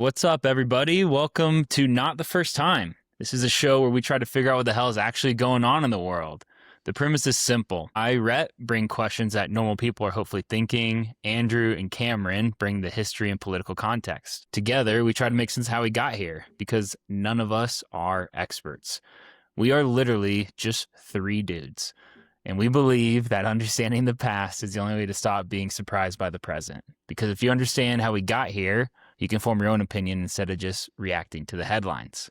What's up, everybody? Welcome to Not the First Time. This is a show where we try to figure out what the hell is actually going on in the world. The premise is simple. I, Rhett, bring questions that normal people are hopefully thinking. Andrew and Cameron bring the history and political context. Together, we try to make sense of how we got here, because none of us are experts. We are literally just three dudes. And we believe that understanding the past is the only way to stop being surprised by the present. Because if you understand how we got here, you can form your own opinion instead of just reacting to the headlines.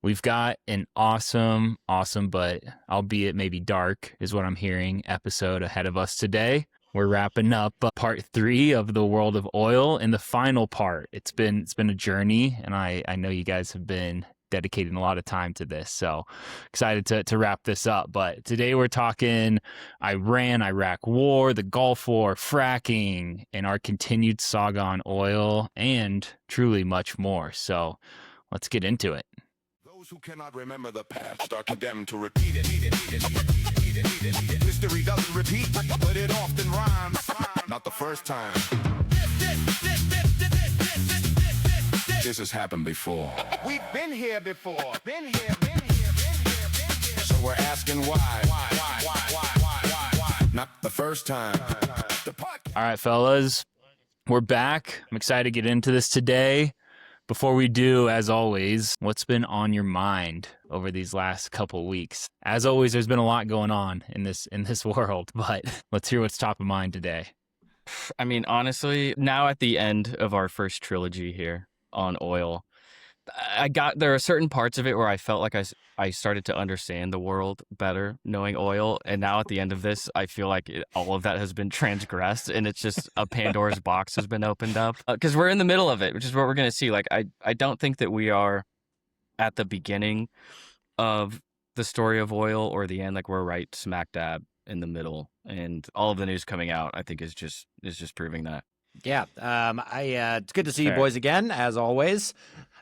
We've got an awesome, but albeit maybe dark is what I'm hearing, episode ahead of us today. We're wrapping up part 3 of the world of oil and the final part. It's been a journey, and I know you guys have been dedicating a lot of time to this, so excited to wrap this up. But today we're talking Iran-Iraq war, the Gulf War, fracking, and our continued saga on oil, and truly much more. So let's get into it. Those who cannot remember the past are condemned to repeat it. History doesn't repeat, but it often rhymes. Not the first time. This has happened before. We've been here before. So we're asking why? Not the first time. All right, fellas, we're back. I'm excited to get into this today. Before we do, as always, what's been on your mind over these last couple weeks? As always, there's been a lot going on in this world, but let's hear what's top of mind today. I mean, honestly, now at the end of our first trilogy here on oil, there are certain parts of it where I felt like I started to understand the world better knowing oil, and now at the end of this I feel like all of that has been transgressed, and it's just a Pandora's box has been opened up, because we're in the middle of it, which is what we're going to see. Like I don't think that we are at the beginning of the story of oil or the end. Like we're right smack dab in the middle, and all of the news coming out I think is just proving that. Yeah, it's good to see you boys again, as always.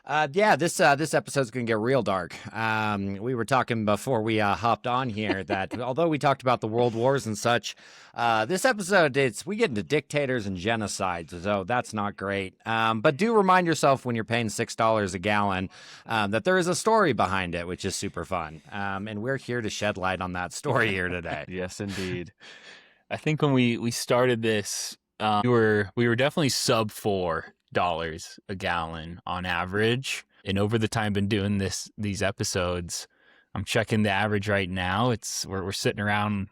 This episode's gonna get real dark. We were talking before we hopped on here that although we talked about the world wars and such, this episode we get into dictators and genocides, so that's not great. But do remind yourself when you're paying $6 a gallon that there is a story behind it, which is super fun. And we're here to shed light on that story here today. Yes, indeed. I think when we started this, we were definitely sub $4 a gallon on average, and over the time been doing these episodes, I'm checking the average right now. We're sitting around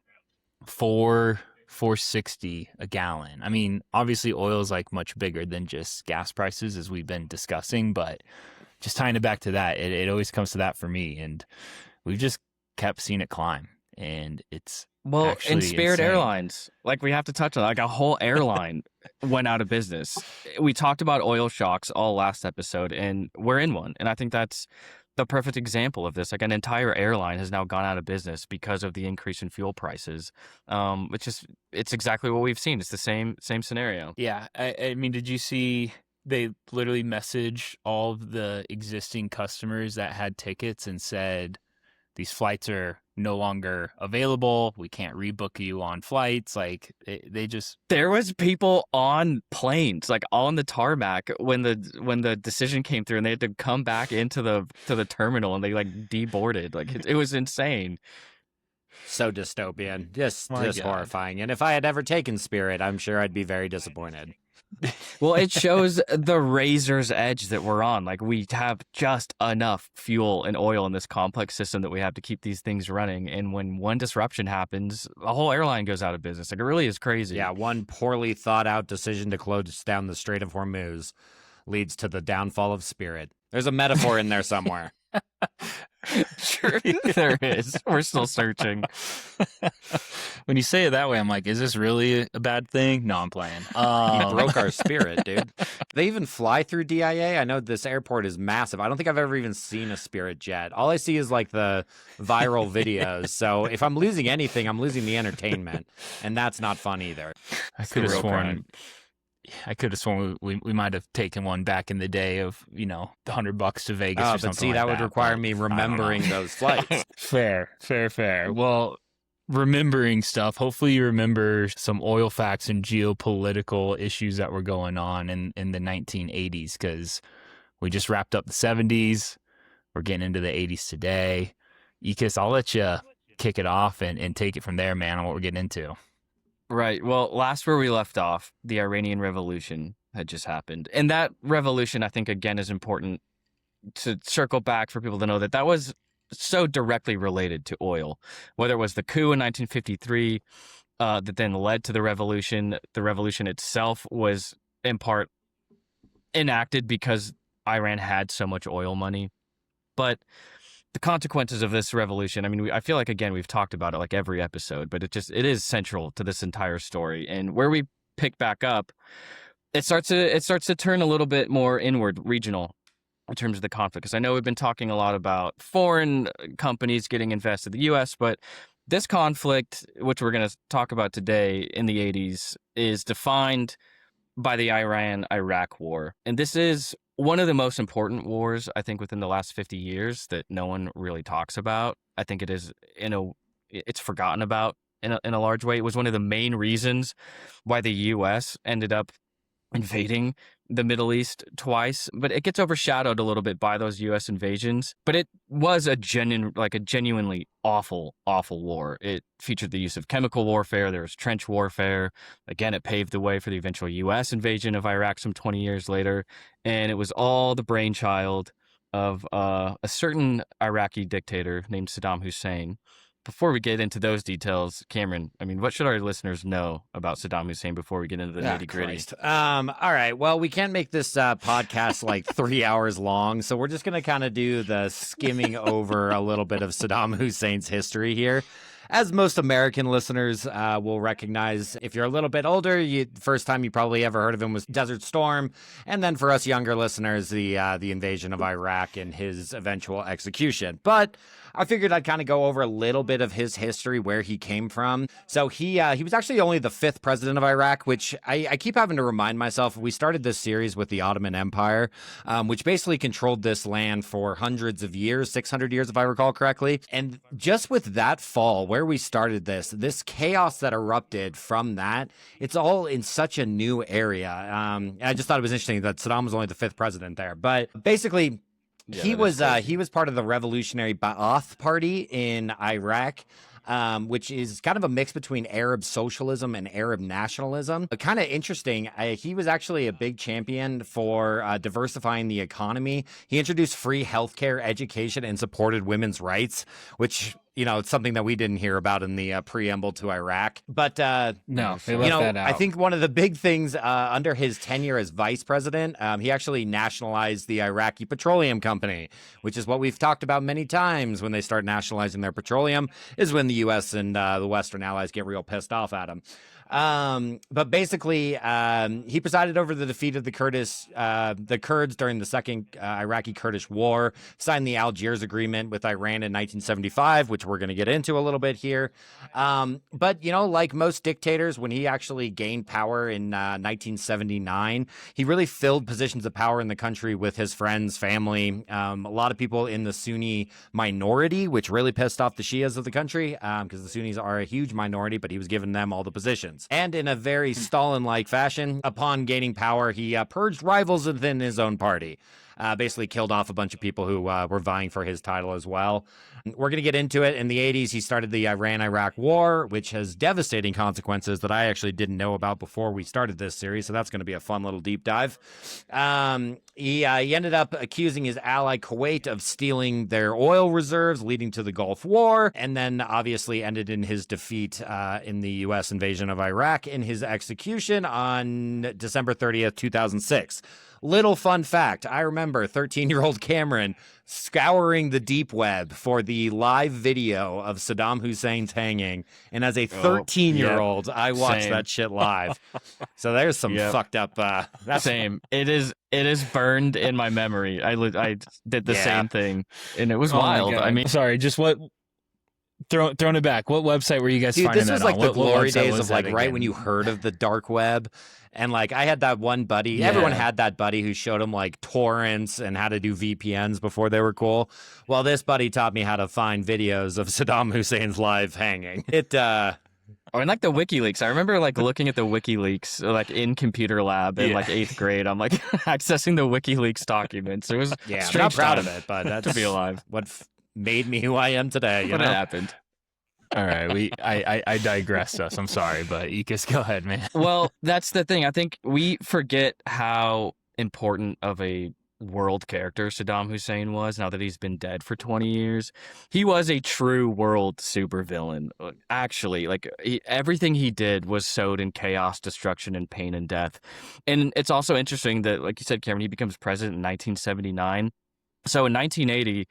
$4.60 a gallon. I mean, obviously oil is like much bigger than just gas prices, as we've been discussing, but just tying it back to that, it always comes to that for me, and we've just kept seeing it climb, and it's in Spirit insane. Airlines, like we have to touch on, like a whole airline went out of business. We talked about oil shocks all last episode, and we're in one. And I think that's the perfect example of this. Like an entire airline has now gone out of business because of the increase in fuel prices. It's exactly what we've seen. It's the same scenario. Yeah. I mean, did you see they literally messaged all of the existing customers that had tickets and said, these flights are no longer available. We can't rebook you on flights. Like there was people on planes, like on the tarmac when the decision came through, and they had to come back into the terminal, and they like deboarded. Like it was insane. So dystopian, just horrifying. And if I had ever taken Spirit, I'm sure I'd be very disappointed. Well, it shows the razor's edge that we're on. Like we have just enough fuel and oil in this complex system that we have to keep these things running. And when one disruption happens, a whole airline goes out of business. Like it really is crazy. Yeah, one poorly thought out decision to close down the Strait of Hormuz leads to the downfall of Spirit. There's a metaphor in there somewhere. Sure there is. We're still searching. When you say it that way, I'm like, is this really a bad thing? No, I'm playing. You broke our Spirit, dude. They even fly through DIA. I know this airport is massive. I don't think I've ever even seen a Spirit jet. All I see is like the viral videos. So if I'm losing anything, I'm losing the entertainment, and that's not fun either. I could have sworn we might have taken one back in the day of, the $100 to Vegas or something. But see, like that would require me remembering those flights. Fair. Well, remembering stuff. Hopefully you remember some oil facts and geopolitical issues that were going on in the 1980s, because We just wrapped up the 70s. We're getting into the 80s today. Ekis, I'll let you kick it off and take it from there, man, on what we're getting into. Right. Well, last where we left off, the Iranian Revolution had just happened. And that revolution, I think, again, is important to circle back for people to know that that was so directly related to oil, whether it was the coup in 1953 that then led to the revolution. The revolution itself was in part enacted because Iran had so much oil money. But the consequences of this revolution, I mean, I feel like, again, we've talked about it like every episode, but it is central to this entire story. And where we pick back up, it starts to turn a little bit more inward, regional, in terms of the conflict. Because I know we've been talking a lot about foreign companies getting invested in the U.S., but this conflict, which we're going to talk about today in the 80s, is defined by the Iran-Iraq War. And this is one of the most important wars, I think, within the last 50 years that no one really talks about. I think it's forgotten about in a large way. It was one of the main reasons why the U.S. ended up invading the Middle East twice, but it gets overshadowed a little bit by those U.S. invasions. But it was a genuinely awful war. It featured the use of chemical warfare. There was trench warfare. Again, it paved the way for the eventual U.S. invasion of Iraq some 20 years later. And it was all the brainchild of a certain Iraqi dictator named Saddam Hussein. Before we get into those details, Cameron, I mean, what should our listeners know about Saddam Hussein before we get into the nitty-gritty? All right. Well, we can't make this podcast like 3 hours long, so we're just going to kind of do the skimming over a little bit of Saddam Hussein's history here. As most American listeners will recognize, if you're a little bit older, first time you probably ever heard of him was Desert Storm. And then for us younger listeners, the invasion of Iraq and his eventual execution. But I figured I'd kind of go over a little bit of his history, where he came from. So he was actually only the 5th president of Iraq, which I keep having to remind myself. We started this series with the Ottoman Empire, which basically controlled this land for hundreds of years, 600 years if I recall correctly. And just with that fall, where we started this chaos that erupted from that, it's all in such a new area. I just thought it was interesting that Saddam was only the 5th president there. But basically, Yeah, he was part of the Revolutionary Ba'ath Party in Iraq, which is kind of a mix between Arab socialism and Arab nationalism. Kind of interesting. He was actually a big champion for diversifying the economy. He introduced free healthcare, education, and supported women's rights, which, you know, it's something that we didn't hear about in the preamble to Iraq. But No, they left that out. I think one of the big things under his tenure as vice president, he actually nationalized the Iraqi Petroleum Company, which is what we've talked about many times. When they start nationalizing their petroleum is when the U.S. and the Western allies get real pissed off at him. But basically, he presided over the defeat of the Kurds during the Second Iraqi-Kurdish War, signed the Algiers Agreement with Iran in 1975, which we're going to get into a little bit here. But, you know, like most dictators, when he actually gained power in 1979, he really filled positions of power in the country with his friends, family, a lot of people in the Sunni minority, which really pissed off the Shias of the country, because the Sunnis are a huge minority, but he was giving them all the positions. And in a very Stalin-like fashion, upon gaining power, he purged rivals within his own party. Basically killed off a bunch of people who were vying for his title as well. We're going to get into it. In the 80s, he started the Iran-Iraq War, which has devastating consequences that I actually didn't know about before we started this series, so that's going to be a fun little deep dive. He ended up accusing his ally Kuwait of stealing their oil reserves, leading to the Gulf War, and then obviously ended in his defeat in the U.S. invasion of Iraq in his execution on December 30th, 2006. Little fun fact, I remember 13-year-old Cameron scouring the deep web for the live video of Saddam Hussein's hanging, and as a 13-year-old, I watched that shit live. So there's some fucked up... Same. It is burned in my memory. I did the same thing, and it was wild. I mean, sorry, just what... Throwing it back. What website were you guys finding that on? This was like the glory website days was of that like right again? when you heard of the dark web. And like I had that one buddy, Yeah. everyone had that buddy who showed him like torrents and how to do VPNs before they were cool. Well, this buddy taught me how to find videos of Saddam Hussein's live hanging. Or in like the WikiLeaks. I remember like looking at the WikiLeaks like in computer lab in like 8th grade. I'm like accessing the WikiLeaks documents. It was Yeah, I'm strange not proud of time it, but that's to be alive. what made me who I am today. You What know? happened? All right, I digressed us. I'm sorry, but Ekis, go ahead, man. Well, that's the thing. I think we forget how important of a world character Saddam Hussein was now that he's been dead for 20 years. He was a true world supervillain. Actually, like everything he did was sowed in chaos, destruction, and pain and death. And it's also interesting that, like you said, Cameron, he becomes president in 1979. So in 1980,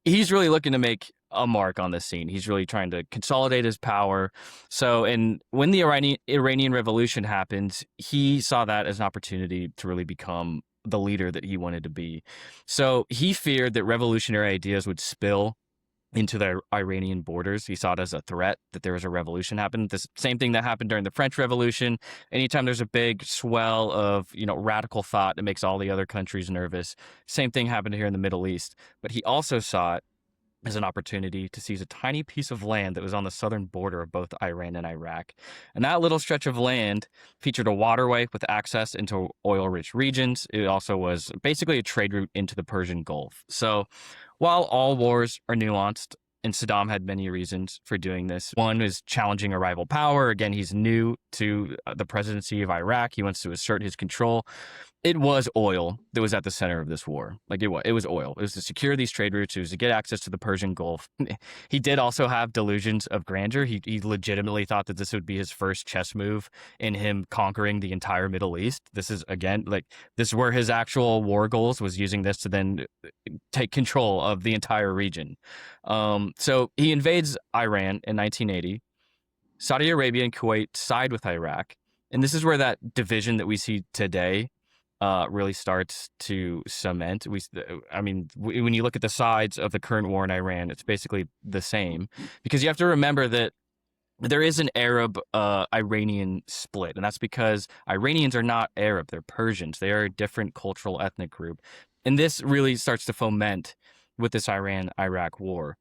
he's really looking to make a mark on the scene. He's really trying to consolidate his power. So, and when the Iranian Revolution happened, he saw that as an opportunity to really become the leader that he wanted to be. So he feared that revolutionary ideas would spill into the Iranian borders. He saw it as a threat that there was a revolution happening. The same thing that happened during the French Revolution. Anytime there's a big swell of, radical thought that makes all the other countries nervous. Same thing happened here in the Middle East. But he also saw it as an opportunity to seize a tiny piece of land that was on the southern border of both Iran and Iraq. And that little stretch of land featured a waterway with access into oil-rich regions. It also was basically a trade route into the Persian Gulf. So while all wars are nuanced, and Saddam had many reasons for doing this. One is challenging a rival power. Again, he's new to the presidency of Iraq. He wants to assert his control. It was oil that was at the center of this war. Like it was oil. It was to secure these trade routes. It was to get access to the Persian Gulf. He did also have delusions of grandeur. He legitimately thought that this would be his first chess move in him conquering the entire Middle East. This is, again, this is where his actual war goals was, using this to then take control of the entire region. So he invades Iran in 1980. Saudi Arabia and Kuwait side with Iraq. And this is where that division that we see today really starts to cement. When you look at the sides of the current war in Iran, it's basically the same, because you have to remember that there is an Arab-Iranian split, and that's because Iranians are not Arab, they're Persians. They are a different cultural ethnic group. And this really starts to foment with this Iran-Iraq war.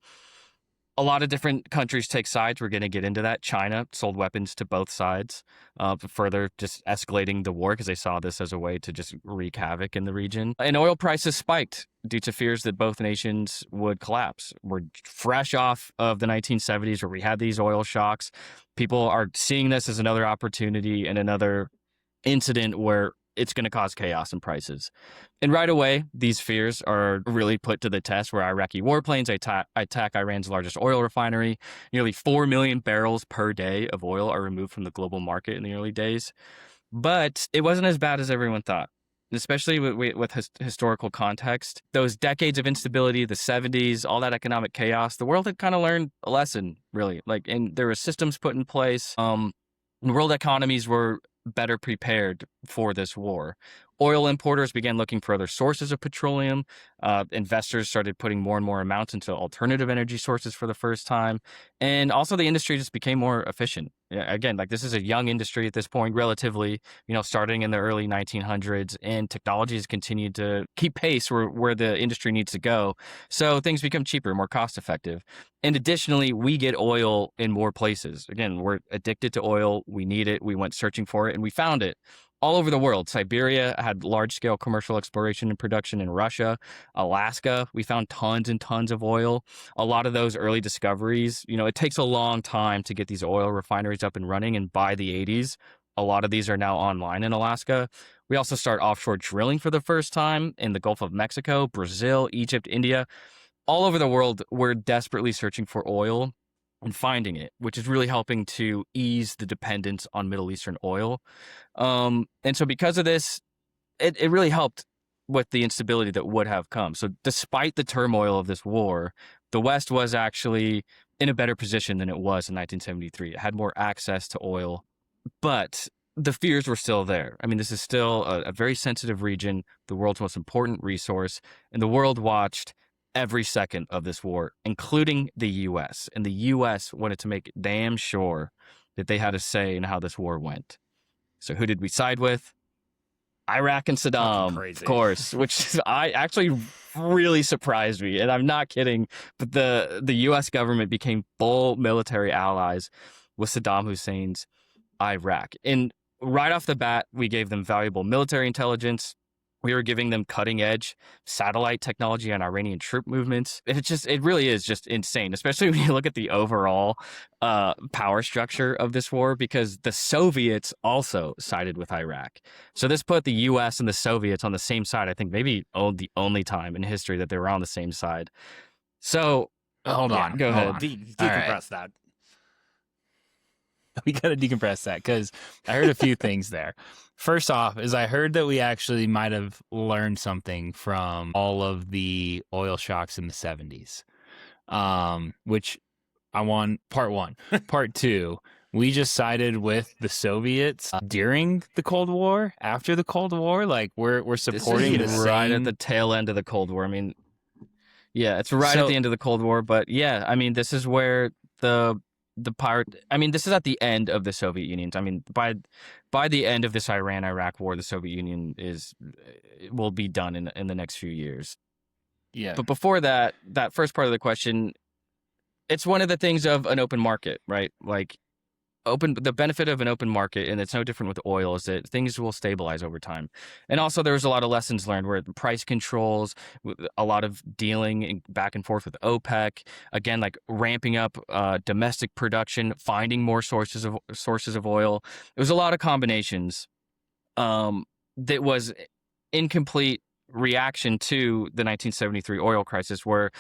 A lot of different countries take sides. We're going to get into that. China sold weapons to both sides, further just escalating the war because they saw this as a way to just wreak havoc in the region. And oil prices spiked due to fears that both nations would collapse. We're fresh off of the 1970s where we had these oil shocks. People are seeing this as another opportunity and another incident where it's going to cause chaos in prices. And right away, these fears are really put to the test where Iraqi warplanes attack Iran's largest oil refinery. Nearly 4 million barrels per day of oil are removed from the global market in the early days. But it wasn't as bad as everyone thought, especially with historical context. Those decades of instability, the 70s, all that economic chaos, the world had kind of learned a lesson, really. And there were systems put in place. World economies were better prepared for this war. Oil importers began looking for other sources of petroleum. Investors started putting more and more amounts into alternative energy sources for the first time. And also the industry just became more efficient. Again, this is a young industry at this point, relatively, starting in the early 1900s, and technology has continued to keep pace where the industry needs to go. So things become cheaper, more cost effective. And additionally, we get oil in more places. Again, we're addicted to oil. We need it. We went searching for it and we found it all over the world. Siberia had large-scale commercial exploration and production in Russia. Alaska, we found tons and tons of oil. A lot of those early discoveries, it takes a long time to get these oil refineries up and running. And by the 80s, a lot of these are now online in Alaska. We also start offshore drilling for the first time in the Gulf of Mexico, Brazil, Egypt, India. All over the world, we're desperately searching for oil and finding it, which is really helping to ease the dependence on Middle Eastern oil. And so because of this, it really helped with the instability that would have come. So despite the turmoil of this war, the West was actually in a better position than it was in 1973. It had more access to oil, but the fears were still there. This is still a very sensitive region, the world's most important resource, and the world watched every second of this war, including the U.S. And the U.S. wanted to make damn sure that they had a say in how this war went. So who did we side with? Iraq and Saddam, of course, which I actually really surprised me. And I'm not kidding, but the U.S. government became full military allies with Saddam Hussein's Iraq. And right off the bat, we gave them valuable military intelligence. We were giving them cutting edge satellite technology on Iranian troop movements. It really is just insane, especially when you look at the overall power structure of this war, because the Soviets also sided with Iraq. So this put the US and the Soviets on the same side. I think maybe the only time in history that they were on the same side. So Hold on. go hold ahead. on. Decompress that. We got to decompress that because I heard a few things there. First off, is I heard that we actually might have learned something from all of the oil shocks in the 70s, which I want part one. Part two, we just sided with the Soviets during the Cold War, after the Cold War. Like we're supporting the right same... at the tail end of the Cold War. I mean, yeah, it's right at So- the end of the Cold War. But yeah, I mean, this is where this is at the end of the Soviet Union. I mean, by the end of this Iran-Iraq war, the Soviet Union will be done in the next few years. Yeah. But before that first part of the question, it's one of the things of an open market, right? Like the benefit of an open market, and it's no different with oil, is that things will stabilize over time. And also there was a lot of lessons learned where price controls, a lot of dealing back and forth with OPEC, again, like ramping up domestic production, finding more sources of oil. It was a lot of combinations that was incomplete reaction to the 1973 oil crisis, where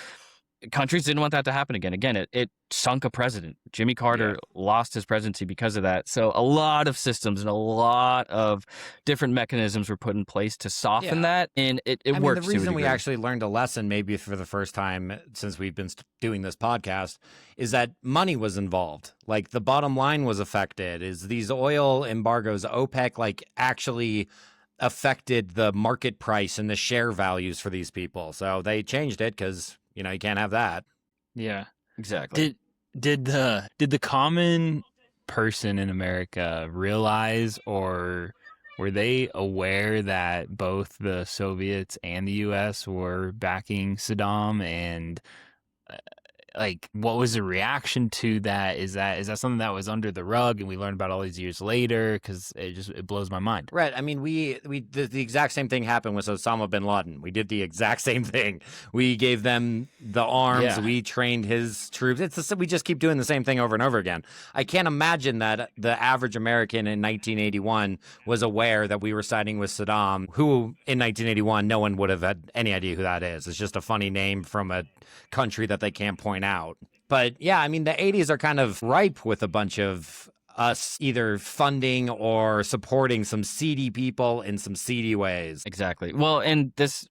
countries didn't want that to happen again. Again, it sunk a president. Jimmy Carter lost his presidency because of that. So a lot of systems and a lot of different mechanisms were put in place to soften that, and it worked. The reason we actually learned a lesson, maybe for the first time since we've been doing this podcast, is that money was involved. Like the bottom line was affected. Is these oil embargoes, OPEC, like actually affected the market price and the share values for these people. So they changed it because you can't have that. Yeah. Exactly. Did the common person in America realize, or were they aware that both the Soviets and the US were backing Saddam? And like, what was the reaction to that? Is that something that was under the rug and we learned about all these years later? Because it blows my mind. Right. I mean, the exact same thing happened with Osama bin Laden. We did the exact same thing. We gave them the arms. Yeah. We trained his troops. We just keep doing the same thing over and over again. I can't imagine that the average American in 1981 was aware that we were siding with Saddam, who in 1981 no one would have had any idea who that is. It's just a funny name from a country that they can't point out. But yeah, I mean, the 80s are kind of ripe with a bunch of us either funding or supporting some seedy people in some seedy ways. Exactly. Well, and this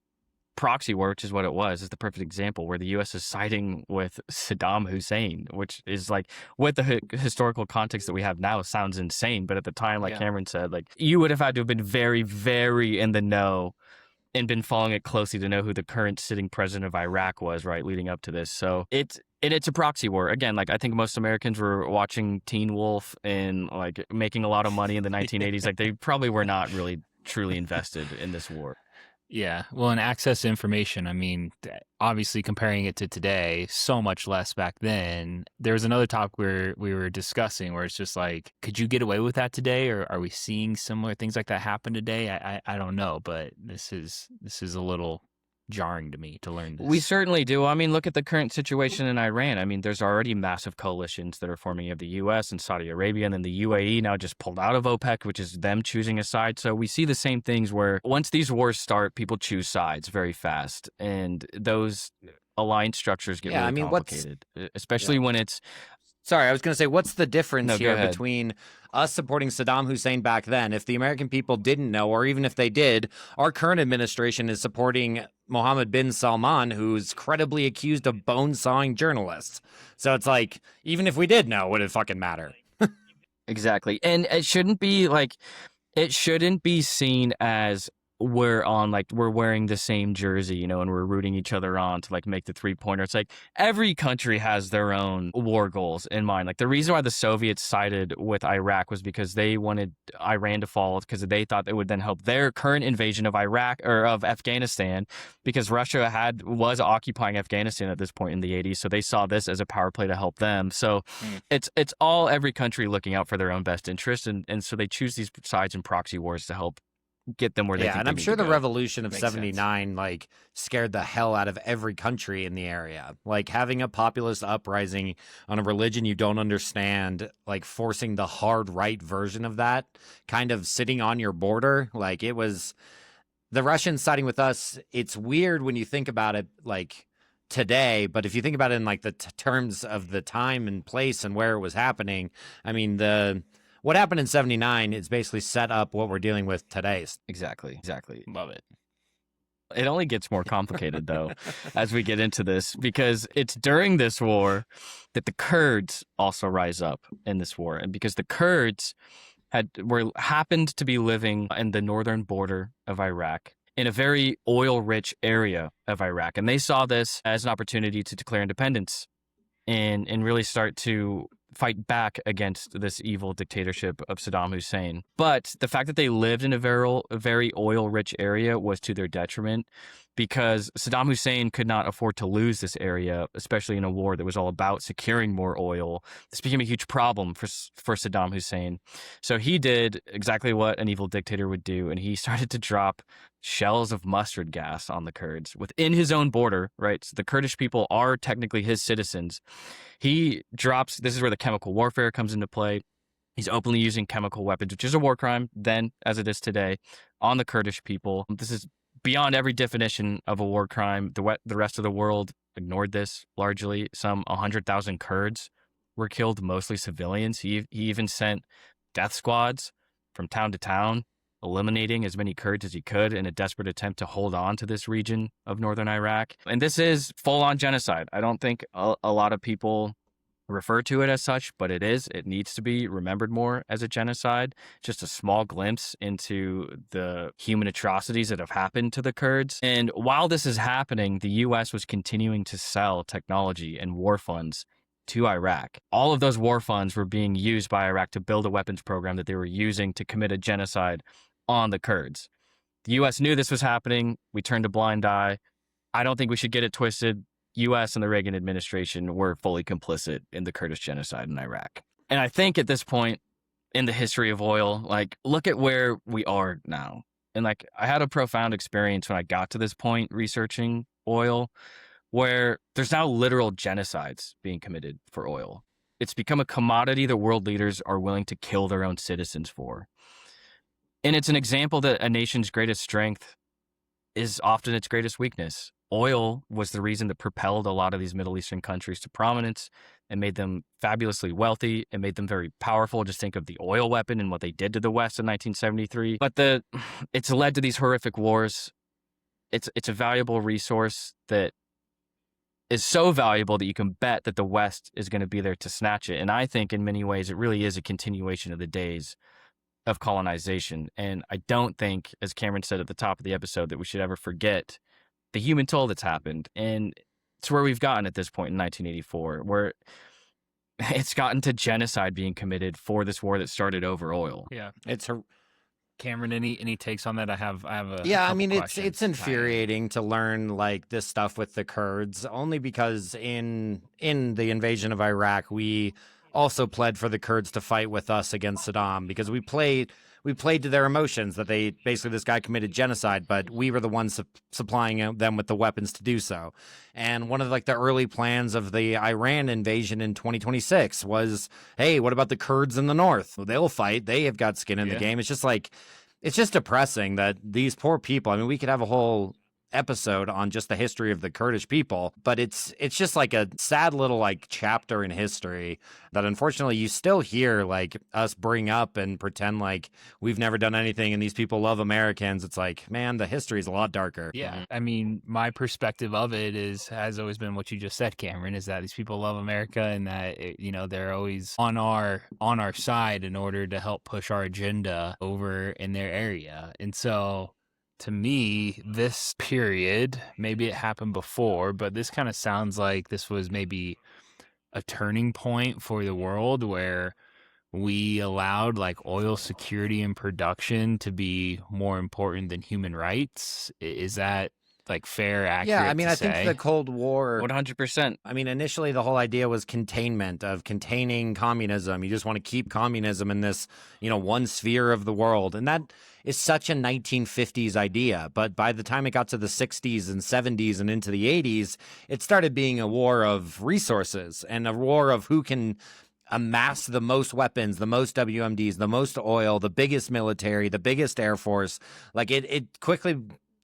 proxy war, which is what it was, is the perfect example where the U.S. is siding with Saddam Hussein, which is like, with the historical context that we have now, sounds insane. But at the time, like Cameron said, like you would have had to have been very, very in the know and been following it closely to know who the current sitting president of Iraq was, right, leading up to this. So it's a proxy war. Again, like I think most Americans were watching Teen Wolf and like making a lot of money in the 1980s. Like they probably were not really truly invested in this war. Yeah. Well, and access to information, I mean, obviously comparing it to today, so much less back then. There was another topic where we were discussing where it's just like, could you get away with that today? Or are we seeing similar things like that happen today? I don't know, but this is a little jarring to me to learn this. We certainly do. I mean, look at the current situation in Iran. I mean, there's already massive coalitions that are forming of the U.S. and Saudi Arabia, and then the UAE now just pulled out of OPEC, which is them choosing a side. So we see the same things where once these wars start, people choose sides very fast, and those alliance structures get really complicated, especially when it's... Sorry, I was going to say, what's the difference No, here go ahead. between us supporting Saddam Hussein back then? If the American people didn't know, or even if they did, our current administration is supporting Mohammed bin Salman, who's credibly accused of bone-sawing journalists. So it's like, even if we did know, would it fucking matter? Exactly. And it shouldn't be seen as we're wearing the same jersey, and we're rooting each other on to make the 3-pointer. It's like every country has their own war goals in mind. Like the reason why the Soviets sided with Iraq was because they wanted Iran to fall, because they thought it would then help their current invasion of Iraq or of Afghanistan, because Russia was occupying Afghanistan at this point in the 80s. So they saw this as a power play to help them. So it's all every country looking out for their own best interest, and so they choose these sides in proxy wars to help get them where they think and they I'm need sure to the go. revolution of Makes 79 scared the hell out of every country in the area. Like having a populist uprising on a religion you don't understand, forcing the hard right version of that, kind of sitting on your border. It was the Russians siding with us. It's weird when you think about it today, but if you think about it in the terms of the time and place and where it was happening, I mean, what happened in 79 is basically set up what we're dealing with today. Exactly. Love it. It only gets more complicated, though, as we get into this, because it's during this war that the Kurds also rise up in this war. And because the Kurds happened to be living in the northern border of Iraq, in a very oil-rich area of Iraq. And they saw this as an opportunity to declare independence and really start to fight back against this evil dictatorship of Saddam Hussein. But the fact that they lived in a very oil-rich area was to their detriment, because Saddam Hussein could not afford to lose this area, especially in a war that was all about securing more oil. This became a huge problem for Saddam Hussein. So he did exactly what an evil dictator would do, and he started to drop shells of mustard gas on the Kurds within his own border, right? So the Kurdish people are technically his citizens. This is where the chemical warfare comes into play. He's openly using chemical weapons, which is a war crime then as it is today, on the Kurdish people. This is beyond every definition of a war crime. The rest of the world ignored this largely. Some 100,000 Kurds were killed, mostly civilians. He even sent death squads from town to town, eliminating as many Kurds as he could in a desperate attempt to hold on to this region of northern Iraq. And this is full-on genocide. I don't think a lot of people refer to it as such, but it is. It needs to be remembered more as a genocide. Just a small glimpse into the human atrocities that have happened to the Kurds. And while this is happening, the U.S. was continuing to sell technology and war funds to Iraq. All of those war funds were being used by Iraq to build a weapons program that they were using to commit a genocide on the Kurds. The U.S. knew this was happening. We turned a blind eye. I don't think we should get it twisted. U.S. and the Reagan administration were fully complicit in the Kurdish genocide in Iraq. And I think at this point in the history of oil, look at where we are now. And I had a profound experience when I got to this point researching oil, where there's now literal genocides being committed for oil. It's become a commodity that world leaders are willing to kill their own citizens for. And it's an example that a nation's greatest strength is often its greatest weakness. Oil was the reason that propelled a lot of these Middle Eastern countries to prominence and made them fabulously wealthy and made them very powerful. Just think of the oil weapon and what they did to the West in 1973. But it's led to these horrific wars. It's a valuable resource that is so valuable that you can bet that the West is going to be there to snatch it. And I think in many ways it really is a continuation of the days of colonization. And I don't think, as Cameron said at the top of the episode, that we should ever forget the human toll that's happened. And it's where we've gotten at this point in 1984, where it's gotten to genocide being committed for this war that started over oil. Yeah. It's Cameron, any takes on that? I have a Yeah, I couple mean, it's questions. infuriating to learn this stuff with the Kurds, only because in the invasion of Iraq, we also pled for the Kurds to fight with us against Saddam, because we played to their emotions that this guy committed genocide, but we were the ones supplying them with the weapons to do so. And one of the early plans of the Iran invasion in 2026 was, hey, what about the Kurds in the north? Well, they'll fight. They have got skin in the game. It's just it's just depressing that these poor people, I mean, we could have a whole episode on just the history of the Kurdish people, but it's just a sad little chapter in history that unfortunately you still hear us bring up and pretend we've never done anything and these people love Americans. It's man, the history is a lot darker. Yeah. I mean, my perspective of it has always been what you just said, Cameron, is that these people love America and that, they're always on our side in order to help push our agenda over in their area. And so to me, this period, maybe it happened before, but this kind of sounds like this was maybe a turning point for the world where we allowed like oil security and production to be more important than human rights. Is that like fair, accurate? Yeah, I mean, to I think say? the Cold War, 100%. I mean, initially the whole idea was containment, of containing communism. You just want to keep communism in this, one sphere of the world. And that is such a 1950s idea. But by the time it got to the 60s and 70s and into the 80s, it started being a war of resources and a war of who can amass the most weapons, the most WMDs, the most oil, the biggest military, the biggest air force. Like it quickly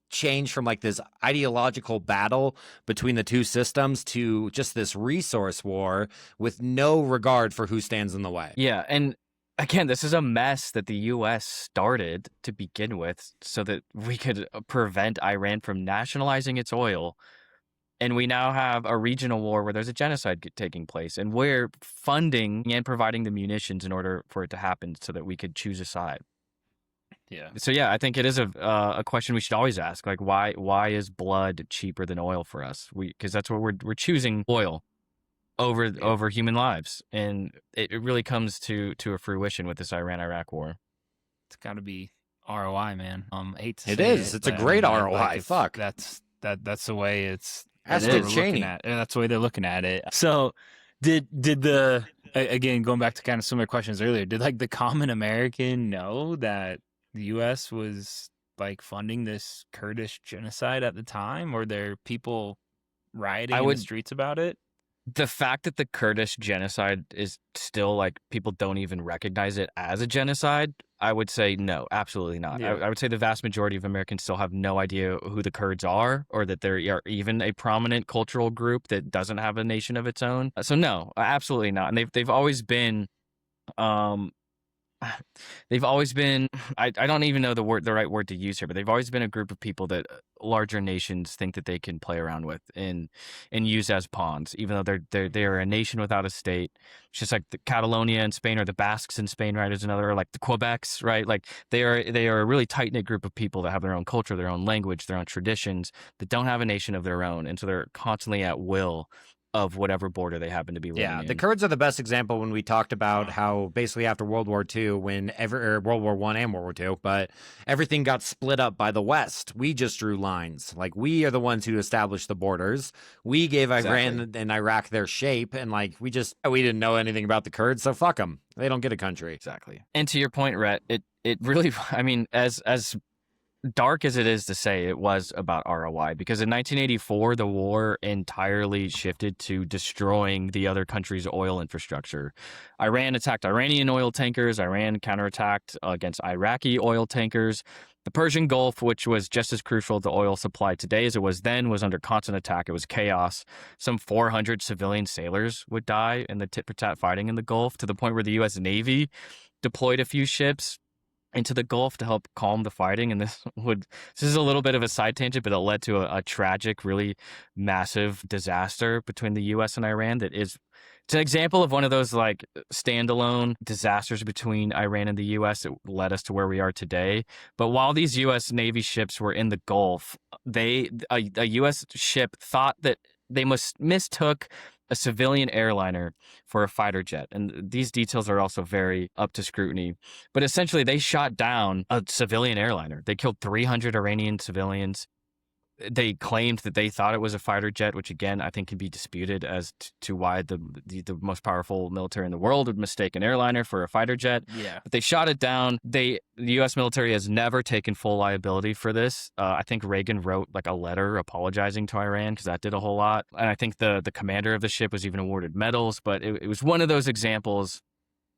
changed from like this ideological battle between the two systems to just this resource war with no regard for who stands in the way. Yeah, and again, this is a mess that the U.S. started to begin with so that we could prevent Iran from nationalizing its oil. And we now have a regional war where there's a genocide taking place, and we're funding and providing the munitions in order for it to happen so that we could choose a side. Yeah. So yeah, I think it is a question we should always ask. Like, why is blood cheaper than oil for us? Because that's what we're choosing oil over human lives, and it really comes to a fruition with this Iran-Iraq war. It's got to be ROI, man. I hate to It say is. It's a great ROI. Fuck. That's the way it's. That's they're Dick Cheney. looking at, and that's the way they're looking at it. So, did the again going back to kind of similar questions earlier? Did like the common American know that the U.S. was like funding this Kurdish genocide at the time? Were there people rioting in the streets about it? The fact that the Kurdish genocide is still like people don't even recognize it as a genocide, I would say no, absolutely not. Yeah. I would say the vast majority of Americans still have no idea who the Kurds are, or that they are even a prominent cultural group that doesn't have a nation of its own. So no, absolutely not. And they've always been, they've always been. I don't even know the right word to use here, but they've always been a group of people that larger nations think that they can play around with and use as pawns, even though they are a nation without a state. It's just like the Catalonia in Spain, or the Basques in Spain, right? Is another, or like the Quebecs, right? Like they are a really tight knit group of people that have their own culture, their own language, their own traditions, that don't have a nation of their own, and so they're constantly at will of whatever border they happen to be living in. The Kurds are the best example when we talked about how basically after World War II, World War I and World War II, but everything got split up by the West. We just drew lines. Like, we are the ones who established the borders. We gave Iran and Iraq their shape, and like we didn't know anything about the Kurds, so fuck them. They don't get a country. Exactly. And to your point, Rhett, it really, I mean, as dark as it is to say, it was about ROI, because in 1984 the war entirely shifted to destroying the other country's oil infrastructure. Iran attacked Iranian oil tankers. Iran counterattacked against Iraqi oil tankers. The Persian Gulf, which was just as crucial to oil supply today as it was then, was under constant attack. It was chaos. Some 400 civilian sailors would die in the tit-for-tat fighting in the Gulf, to the point where the U.S. Navy deployed a few ships into the Gulf to help calm the fighting. And this is a little bit of a side tangent, but it led to a tragic, really massive disaster between the U.S. and Iran it's an example of one of those like standalone disasters between Iran and the U.S. that led us to where we are today. But while these U.S. Navy ships were in the Gulf, a U.S. ship thought that they mistook a civilian airliner for a fighter jet. And these details are also very up to scrutiny. But essentially, they shot down a civilian airliner. They killed 300 Iranian civilians. They claimed that they thought it was a fighter jet, which again, I think can be disputed as to why the most powerful military in the world would mistake an airliner for a fighter jet. Yeah. But they shot it down. The U.S. military has never taken full liability for this. I think Reagan wrote like a letter apologizing to Iran, because that did a whole lot. And I think the commander of the ship was even awarded medals. But it was one of those examples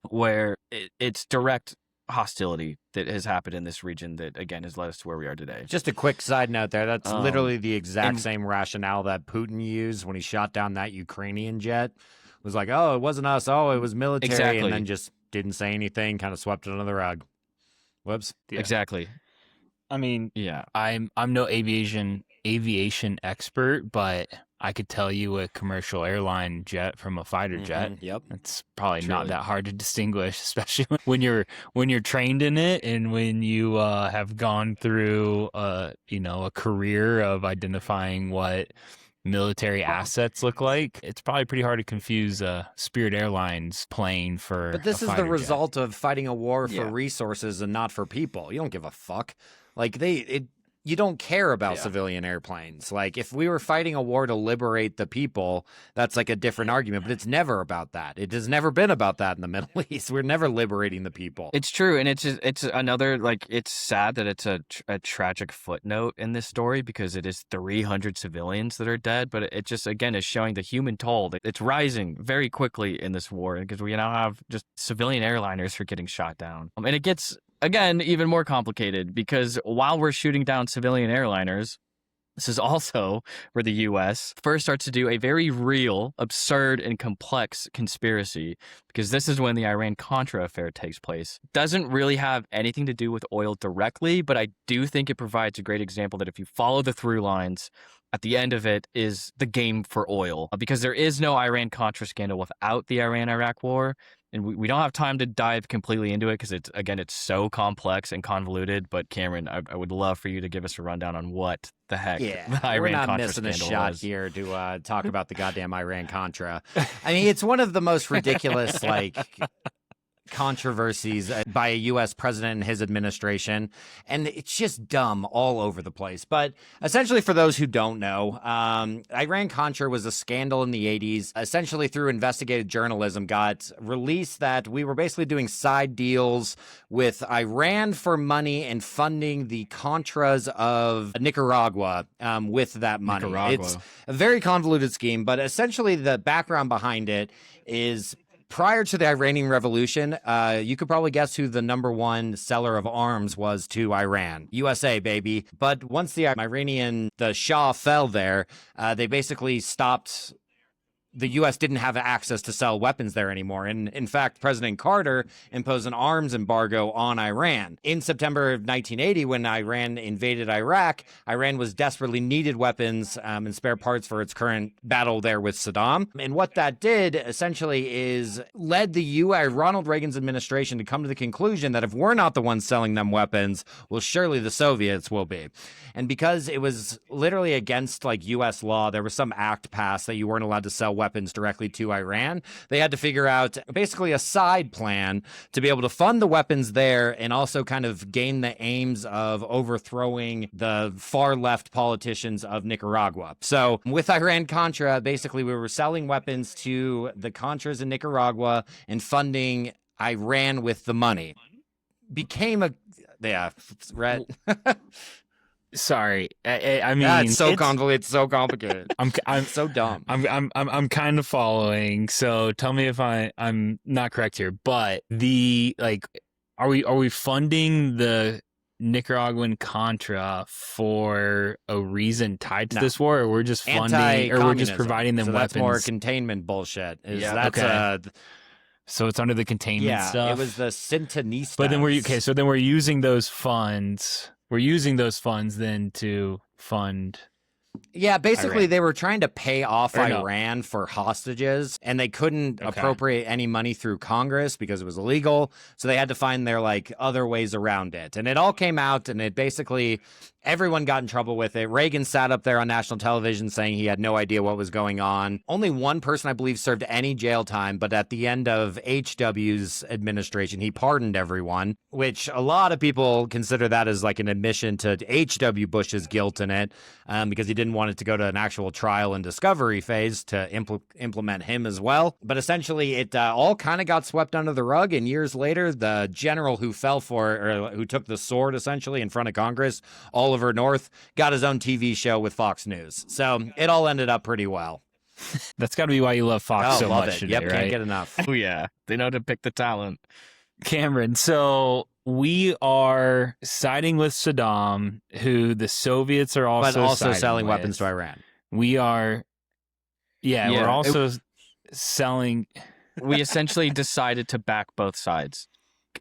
where it's direct hostility that has happened in this region that, again, has led us to where we are today. Just a quick side note there. That's literally the exact same rationale that Putin used when he shot down that Ukrainian jet. It was like, oh, it wasn't us. Oh, it was military. Exactly. And then just didn't say anything, kind of swept it under the rug. Whoops. Yeah. Exactly. I mean, Yeah. I'm no aviation expert, but I could tell you a commercial airline jet from a fighter jet. Yep. It's probably not Truly. that hard to distinguish, especially when you're trained in it and when you have gone through a career of identifying what military assets look like. It's probably pretty hard to confuse Spirit Airlines plane for But this a is the fighter jet. result of fighting a war for Yeah. resources and not for people. You don't give a fuck. Like you don't care about Yeah. civilian airplanes. Like if we were fighting a war to liberate the people, that's like a different argument, but it's never about that. It has never been about that in the Middle East. We're never liberating the people. It's true, and it's another, like, it's sad that it's a tragic footnote in this story because it is 300 civilians that are dead, but it just, again, is showing the human toll. It's rising very quickly in this war because we now have just civilian airliners are getting shot down. And it gets, again, even more complicated because while we're shooting down civilian airliners, this is also where the U.S. first starts to do a very real, absurd, and complex conspiracy, because this is when the Iran-Contra affair takes place. Doesn't really have anything to do with oil directly, but I do think it provides a great example that if you follow the through lines, at the end of it is the game for oil. Because there is no Iran-Contra scandal without the Iran-Iraq war. And we don't have time to dive completely into it because it's so complex and convoluted. But Cameron, I would love for you to give us a rundown on what the heck the we're not Iran-Contra missing a scandal shot was. here to talk about the goddamn Iran-Contra. I mean, it's one of the most ridiculous, like, controversies by a U.S. president and his administration, and it's just dumb all over the place. But essentially, for those who don't know, Iran-Contra was a scandal in the 80s, essentially through investigative journalism got released that we were basically doing side deals with Iran for money and funding the Contras of Nicaragua with that money. It's a very convoluted scheme, but essentially the background behind it is prior to the Iranian Revolution, you could probably guess who the number one seller of arms was to Iran. USA, baby. But once the Shah fell there, they basically stopped. The U.S. didn't have access to sell weapons there anymore. And in fact, President Carter imposed an arms embargo on Iran. In September of 1980, when Iran invaded Iraq, Iran was desperately needed weapons and spare parts for its current battle there with Saddam. And what that did essentially is led the U.S. Ronald Reagan's administration to come to the conclusion that if we're not the ones selling them weapons, well, surely the Soviets will be. And because it was literally against like U.S. law, there was some act passed that you weren't allowed to sell weapons directly to Iran. They had to figure out basically a side plan to be able to fund the weapons there and also kind of gain the aims of overthrowing the far left politicians of Nicaragua. So with Iran-Contra, basically we were selling weapons to the Contras in Nicaragua and funding Iran with the money. Rhett. Sorry, I mean, It's so convoluted. It's so complicated. I'm so dumb. I'm kind of following. So tell me if I'm not correct here. But are we funding the Nicaraguan Contra for a reason tied to this war, or we're just funding, or we're just providing them weapons? That's more containment bullshit. So it's under the containment stuff. It was the Sandinistas. But then we're using those funds. We're using those funds then to fund. Yeah, basically Iran. They were trying to pay off Or no. Iran for hostages, and they couldn't appropriate any money through Congress because it was illegal. So they had to find their other ways around it. And it all came out, and it basically everyone got in trouble with it. Reagan sat up there on national television saying he had no idea what was going on. Only one person, I believe, served any jail time, but at the end of HW's administration, he pardoned everyone, which a lot of people consider that as like an admission to H.W. Bush's guilt in it, because he didn't want it to go to an actual trial and discovery phase to implement him as well. But essentially, it all kind of got swept under the rug, and years later, the general who fell for it, or who took the sword essentially in front of Congress, Oliver North, got his own TV show with Fox News. So it all ended up pretty well. That's got to be why you love Fox so love much it. today, Yep, right? can't get enough. Oh yeah, they know to pick the talent. Cameron, so we are siding with Saddam, who the Soviets are also But also siding selling with. weapons to Iran. We are, we're also selling. We essentially decided to back both sides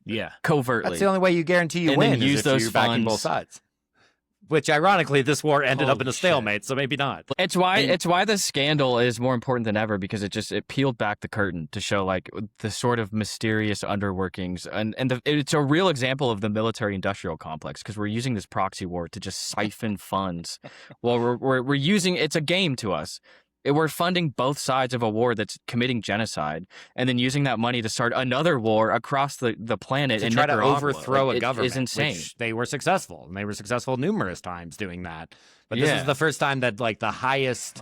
Yeah. covertly. That's the only way you guarantee you And win then is use if those you're backing both funds. sides. Which ironically, this war ended up Holy in a shit. stalemate, so maybe not. It's why the scandal is more important than ever, because it peeled back the curtain to show like the sort of mysterious underworkings, and it's a real example of the military industrial complex, because we're using this proxy war to just siphon funds. Well, we're using, it's a game to us. We're funding both sides of a war that's committing genocide, and then using that money to start another war across the planet To in try to Nicaragua. overthrow a government, is insane. which they were successful, and they were successful numerous times doing that. But this is the first time that like the highest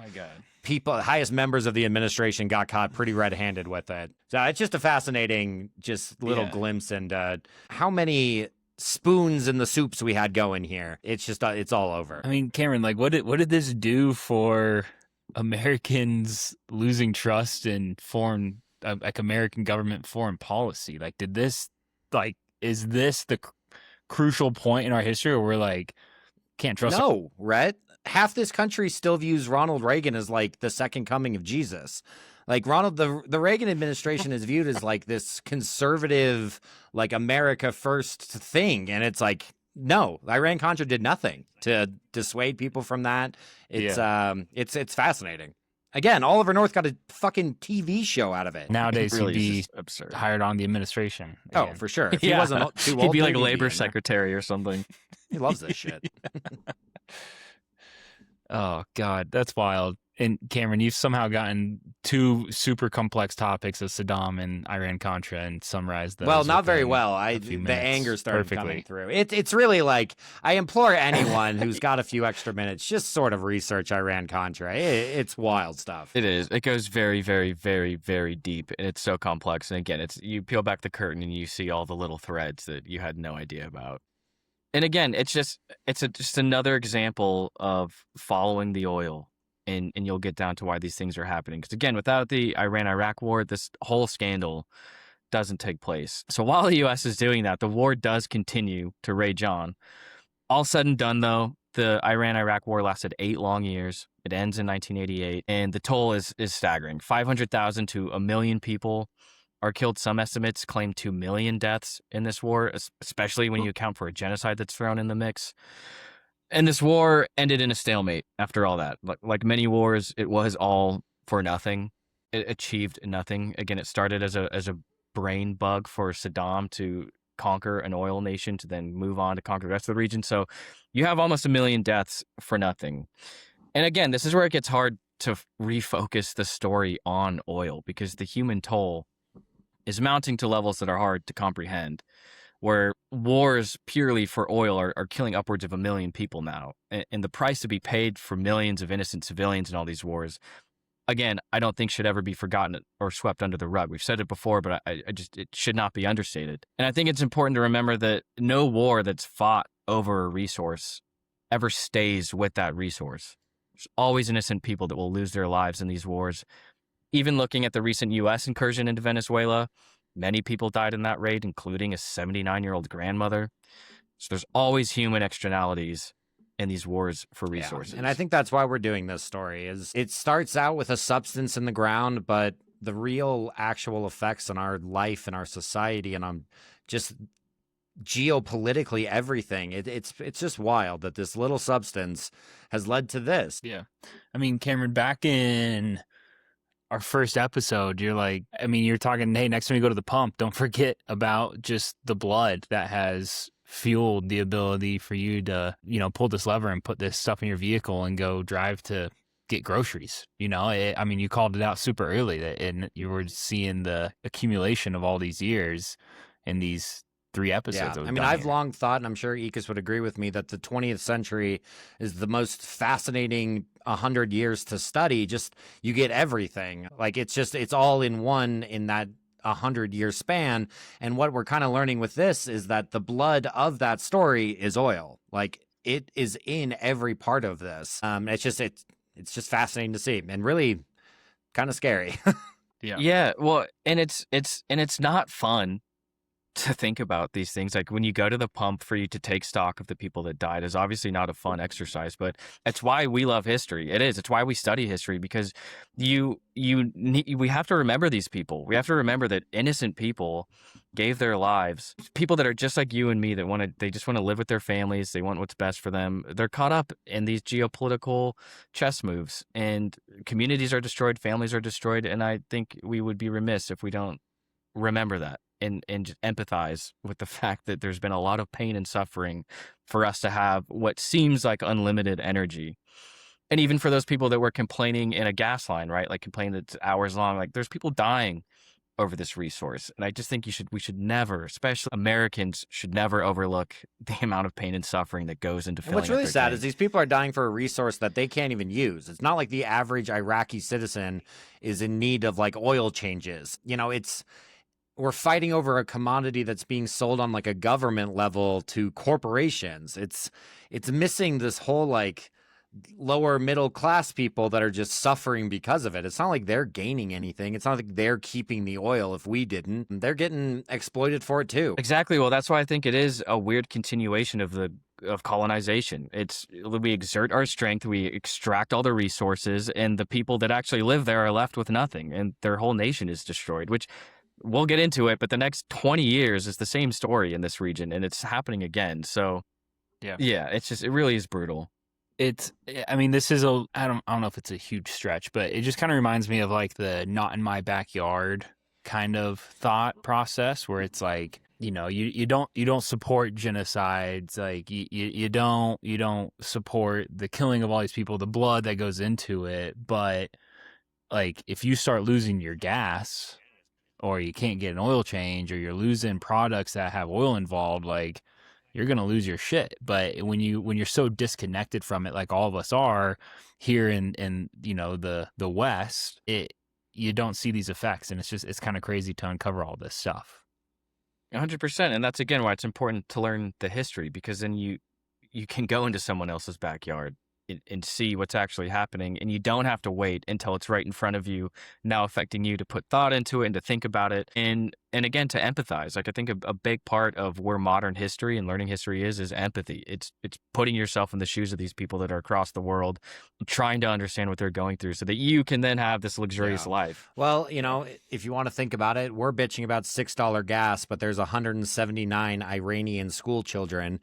highest members of the administration got caught pretty red-handed with it. So it's just a fascinating, just little glimpse into how many spoons in the soups we had going here. It's just it's all over. I mean, Cameron, like, what did this do for Americans losing trust in foreign, like American government foreign policy? Like, is this the crucial point in our history where we're like, can't trust? No, Rhett. Half this country still views Ronald Reagan as like the second coming of Jesus. Like the Reagan administration is viewed as like this conservative, like America first thing, and it's like, no, Iran-Contra did nothing to dissuade people from that. It's fascinating. Again, Oliver North got a fucking TV show out of it. Nowadays, Really he'd be just absurd. hired on the administration. Oh, again. for sure. If he Yeah. wasn't too old, He'd be like maybe he'd labor in there. secretary or something. He loves this shit. Oh God, that's wild. And Cameron, you've somehow gotten two super complex topics of Saddam and Iran-Contra and summarized those. Well, not very within well. a few The minutes anger started perfectly. coming through. It's really like, I implore anyone who's got a few extra minutes, just sort of research Iran-Contra. It's wild stuff. It is. It goes very, very, very, very deep, and it's so complex. And again, you peel back the curtain and you see all the little threads that you had no idea about. And again, it's just another example of following the oil, and you'll get down to why these things are happening. Because again, without the Iran-Iraq war, this whole scandal doesn't take place. So while the U.S. is doing that, the war does continue to rage on. All said and done, though, the Iran-Iraq war lasted 8 long years. It ends in 1988, and the toll is staggering. 500,000 to 1 million people are killed. Some estimates claim 2 million deaths in this war, especially when you account for a genocide that's thrown in the mix. And this war ended in a stalemate after all that. Like many wars, it was all for nothing. It achieved nothing. Again, it started as a brain bug for Saddam to conquer an oil nation to then move on to conquer the rest of the region. So you have almost 1 million deaths for nothing. And again, this is where it gets hard to refocus the story on oil, because the human toll is mounting to levels that are hard to comprehend, where wars purely for oil are killing upwards of 1 million people now. And the price to be paid for millions of innocent civilians in all these wars, again, I don't think should ever be forgotten or swept under the rug. We've said it before, but it should not be understated. And I think it's important to remember that no war that's fought over a resource ever stays with that resource. There's always innocent people that will lose their lives in these wars. Even looking at the recent U.S. incursion into Venezuela, many people died in that raid, including a 79-year-old grandmother. So there's always human externalities in these wars for resources. Yeah. And I think that's why we're doing this story. Is it starts out with a substance in the ground, but the real actual effects on our life and our society and on just geopolitically everything, it's just wild that this little substance has led to this. Yeah. I mean, Cameron, back in our first episode, you're talking, hey, next time you go to the pump, don't forget about just the blood that has fueled the ability for you to, pull this lever and put this stuff in your vehicle and go drive to get groceries. You called it out super early and you were seeing the accumulation of all these years in these 3 episodes. Yeah. I've long thought, and I'm sure Ikas would agree with me, that the 20th century is the most fascinating 100 years to study. Just, you get everything. Like, it's all in one in that 100-year span. And what we're kind of learning with this is that the blood of that story is oil. Like, it is in every part of this. It's just fascinating to see, and really kind of scary. Yeah. Well, and it's not fun. to think about these things. Like when you go to the pump for you to take stock of the people that died is obviously not a fun exercise, but it's why we love history. It is. It's why we study history, because we have to remember these people. We have to remember that innocent people gave their lives. People that are just like you and me that they just want to live with their families. They want what's best for them. They're caught up in these geopolitical chess moves, and communities are destroyed, families are destroyed. And I think we would be remiss if we don't remember that and just empathize with the fact that there's been a lot of pain and suffering for us to have what seems like unlimited energy. And even for those people that were complaining in a gas line, right? Like complaining that it's hours long, like there's people dying over this resource. And I just think we should never, especially Americans, should never overlook the amount of pain and suffering that goes into filling What's really up their sad tank. is these people are dying for a resource that they can't even use. It's not like the average Iraqi citizen is in need of like oil changes. We're fighting over a commodity that's being sold on like a government level to corporations. It's missing this whole like lower middle class people that are just suffering because of it. It's not like they're gaining anything. It's not like they're keeping the oil if we didn't. They're getting exploited for it too. Exactly. Well, that's why I think it is a weird continuation of colonization. We exert our strength, we extract all the resources, and the people that actually live there are left with nothing, and their whole nation is destroyed, which we'll get into it, but the next 20 years is the same story in this region, and it's happening again. So yeah, it really is brutal. This is I don't know if it's a huge stretch, but it just kind of reminds me of like the not in my backyard kind of thought process, where it's like, you don't support genocides, like you don't support the killing of all these people, the blood that goes into it. But like if you start losing your gas, or you can't get an oil change, or you're losing products that have oil involved, like you're going to lose your shit. But when you're so disconnected from it, like all of us are here in the West, you don't see these effects. And it's kind of crazy to uncover all this stuff. 100%. And that's, again, why it's important to learn the history, because then you can go into someone else's backyard and see what's actually happening, and you don't have to wait until it's right in front of you, now affecting you, to put thought into it and to think about it, and again, to empathize. Like I think a big part of where modern history and learning history is empathy. It's putting yourself in the shoes of these people that are across the world, trying to understand what they're going through, so that you can then have this luxurious life. Well, if you want to think about it, we're bitching about $6 gas, but there's 179 Iranian school children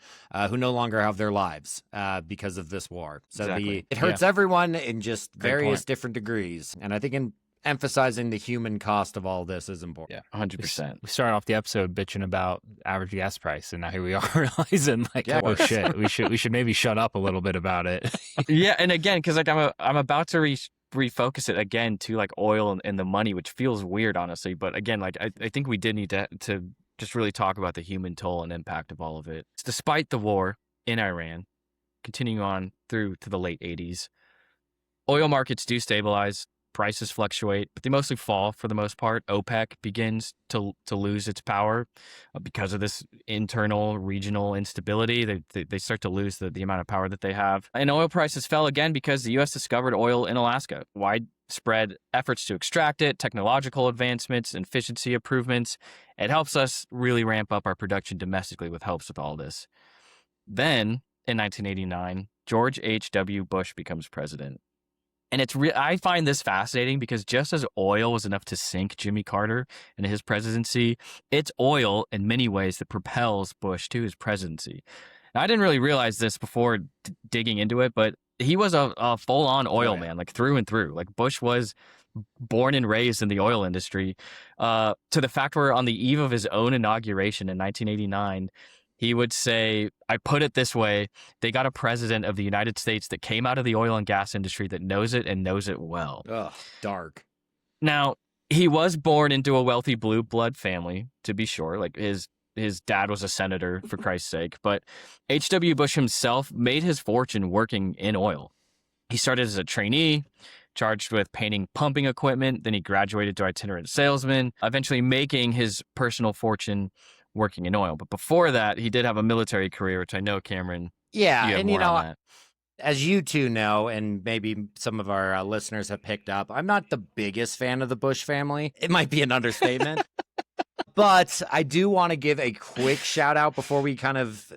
who no longer have their lives because of this war. So Exactly. it hurts everyone in just various different degrees. And I think emphasizing the human cost of all this is important. Yeah, 100%. We started off the episode bitching about average gas price, and now here we are realizing like, oh shit, we should maybe shut up a little bit about it. Yeah, and again, because like I'm about to refocus it again to like oil and the money, which feels weird, honestly. But again, like I think we did need to just really talk about the human toll and impact of all of it. Despite the war in Iran, continuing on through to the late 80s, oil markets do stabilize, prices fluctuate, but they mostly fall for the most part. OPEC begins to lose its power because of this internal regional instability. They start to lose the amount of power that they have. And oil prices fell again because the U.S. discovered oil in Alaska. Widespread efforts to extract it, technological advancements, and efficiency improvements. It helps us really ramp up our production domestically with hopes with all this. Then, in 1989, George H.W. Bush becomes president. And I find this fascinating because just as oil was enough to sink Jimmy Carter in his presidency, it's oil in many ways that propels Bush to his presidency. Now, I didn't really realize this before digging into it, but he was a full-on oil man, like through and through. Like Bush was born and raised in the oil industry, to the fact where on the eve of his own inauguration in 1989, he would say, I put it this way, they got a president of the United States that came out of the oil and gas industry that knows it and knows it well. Ugh, dark. Now, he was born into a wealthy blue blood family, to be sure. Like his dad was a senator, for Christ's sake. But H.W. Bush himself made his fortune working in oil. He started as a trainee, charged with painting pumping equipment. Then he graduated to itinerant salesman, eventually making his personal fortune working in oil. But before that, he did have a military career, which I know, Cameron, yeah, you have and more on that. As you two know, and maybe some of our listeners have picked up, I'm not the biggest fan of the Bush family. It might be an understatement. But I do want to give a quick shout out before we kind of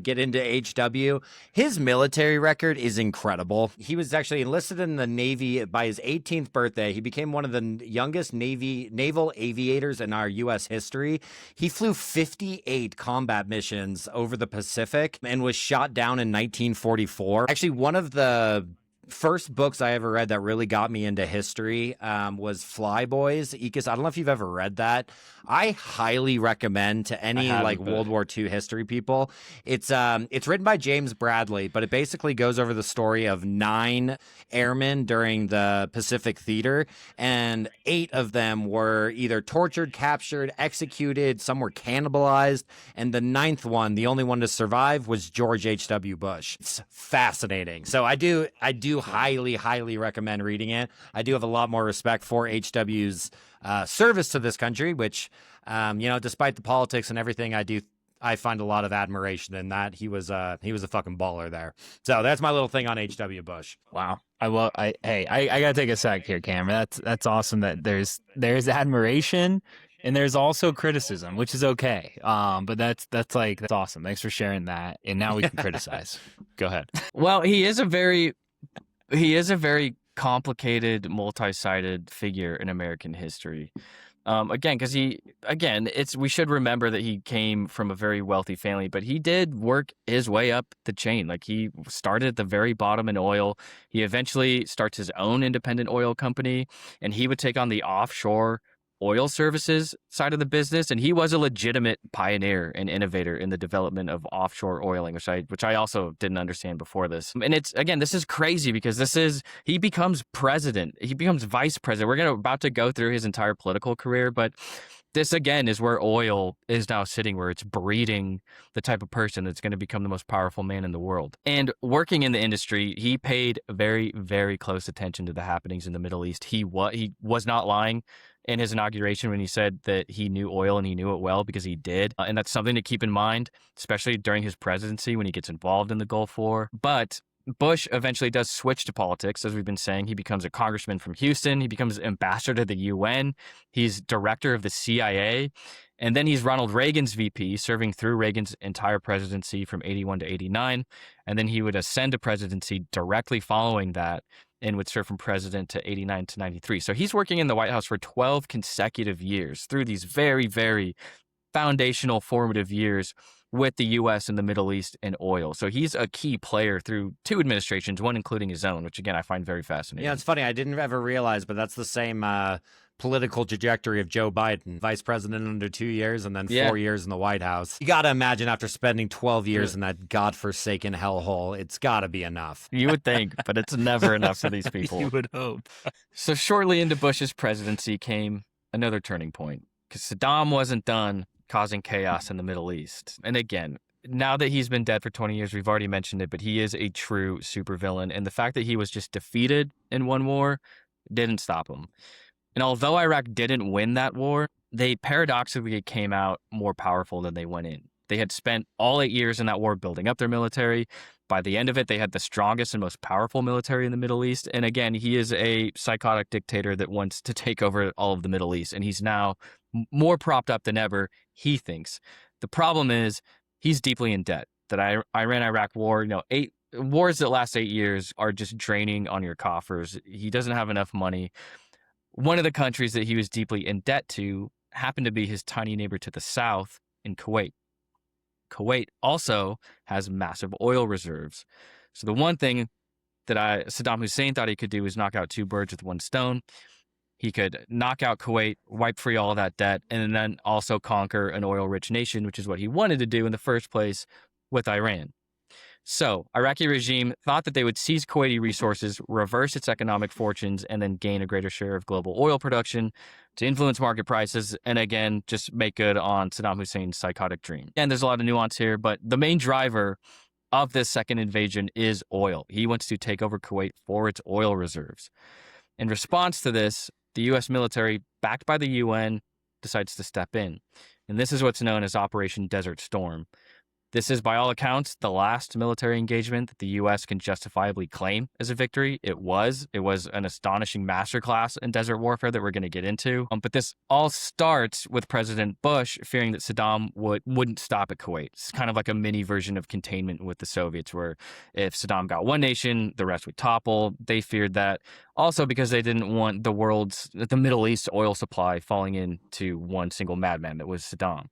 get into HW. His military record is incredible. He was actually enlisted in the Navy by his 18th birthday. He became one of the youngest naval aviators in our U.S. history. He flew 58 combat missions over the Pacific and was shot down in 1944. Actually, one of the first books I ever read that really got me into history was Flyboys. Ikis, I don't know if you've ever read that. I highly recommend to any like World War II history people. It's written by James Bradley, but it basically goes over the story of 9 airmen during the Pacific Theater, and 8 of them were either tortured, captured, executed, some were cannibalized, and the 9th one, the only one to survive, was George H.W. Bush. It's fascinating. So I do highly recommend reading it. I do have a lot more respect for HW's service to this country, which, despite the politics and everything, I find a lot of admiration in that. He was a fucking baller there. So that's my little thing on H.W. Bush. Wow. I gotta take a sec here, Cameron. That's awesome that there's admiration and there's also criticism, which is okay. But that's awesome. Thanks for sharing that. And now we can criticize. Go ahead. Well, he is a very complicated, multi-sided figure in American history. Because we should remember that he came from a very wealthy family, but he did work his way up the chain. Like, he started at the very bottom in oil. He eventually starts his own independent oil company, and he would take on the offshore oil services side of the business, and he was a legitimate pioneer and innovator in the development of offshore oiling, which I also didn't understand before this. And this is crazy because he becomes president, he becomes vice president. We're about to go through his entire political career, but this again is where oil is now sitting, where it's breeding the type of person that's going to become the most powerful man in the world. And working in the industry, he paid very, very close attention to the happenings in the Middle East. He was not lying in his inauguration when he said that he knew oil and he knew it well, because he did. And that's something to keep in mind, especially during his presidency when he gets involved in the Gulf War. But Bush eventually does switch to politics, as we've been saying. He becomes a congressman from Houston. He becomes ambassador to the UN. He's director of the CIA. And then he's Ronald Reagan's VP, serving through Reagan's entire presidency from 81 to 89. And then he would ascend to presidency directly following that and would serve from president to 89 to 93. So he's working in the White House for 12 consecutive years through these very, very foundational, formative years with the U.S. and the Middle East and oil. So he's a key player through 2 administrations, one including his own, which, again, I find very fascinating. Yeah, it's funny. I didn't ever realize, but that's the same political trajectory of Joe Biden. Vice president under 2 years and then 4 years in the White House. You got to imagine, after spending 12 years in that godforsaken hellhole, it's got to be enough. You would think, but it's never enough for these people. You would hope. So shortly into Bush's presidency came another turning point, because Saddam wasn't done causing chaos in the Middle East. And again, now that he's been dead for 20 years, we've already mentioned it, but he is a true supervillain. And the fact that he was just defeated in one war didn't stop him. And although Iraq didn't win that war, they paradoxically came out more powerful than they went in. They had spent all 8 years in that war building up their military. By the end of it, they had the strongest and most powerful military in the Middle East. And again, he is a psychotic dictator that wants to take over all of the Middle East. And he's now more propped up than ever, he thinks. The problem is he's deeply in debt. That Iran-Iraq war, 8 wars that last 8 years are just draining on your coffers. He doesn't have enough money. One of the countries that he was deeply in debt to happened to be his tiny neighbor to the south in Kuwait. Kuwait also has massive oil reserves. So the one thing that Saddam Hussein thought he could do was knock out 2 birds with 1 stone. He could knock out Kuwait, wipe free all of that debt, and then also conquer an oil-rich nation, which is what he wanted to do in the first place with Iran. So, Iraqi regime thought that they would seize Kuwaiti resources, reverse its economic fortunes, and then gain a greater share of global oil production to influence market prices, and again, just make good on Saddam Hussein's psychotic dream. And there's a lot of nuance here, but the main driver of this second invasion is oil. He wants to take over Kuwait for its oil reserves. In response to this, the U.S. military, backed by the UN, decides to step in. And this is what's known as Operation Desert Storm. This is, by all accounts, the last military engagement that the U.S. can justifiably claim as a victory. It was an astonishing masterclass in desert warfare that we're going to get into. But this all starts with President Bush fearing that Saddam wouldn't stop at Kuwait. It's kind of like a mini version of containment with the Soviets, where if Saddam got one nation, the rest would topple. They feared that. Also because they didn't want the Middle East oil supply falling into one single madman that was Saddam.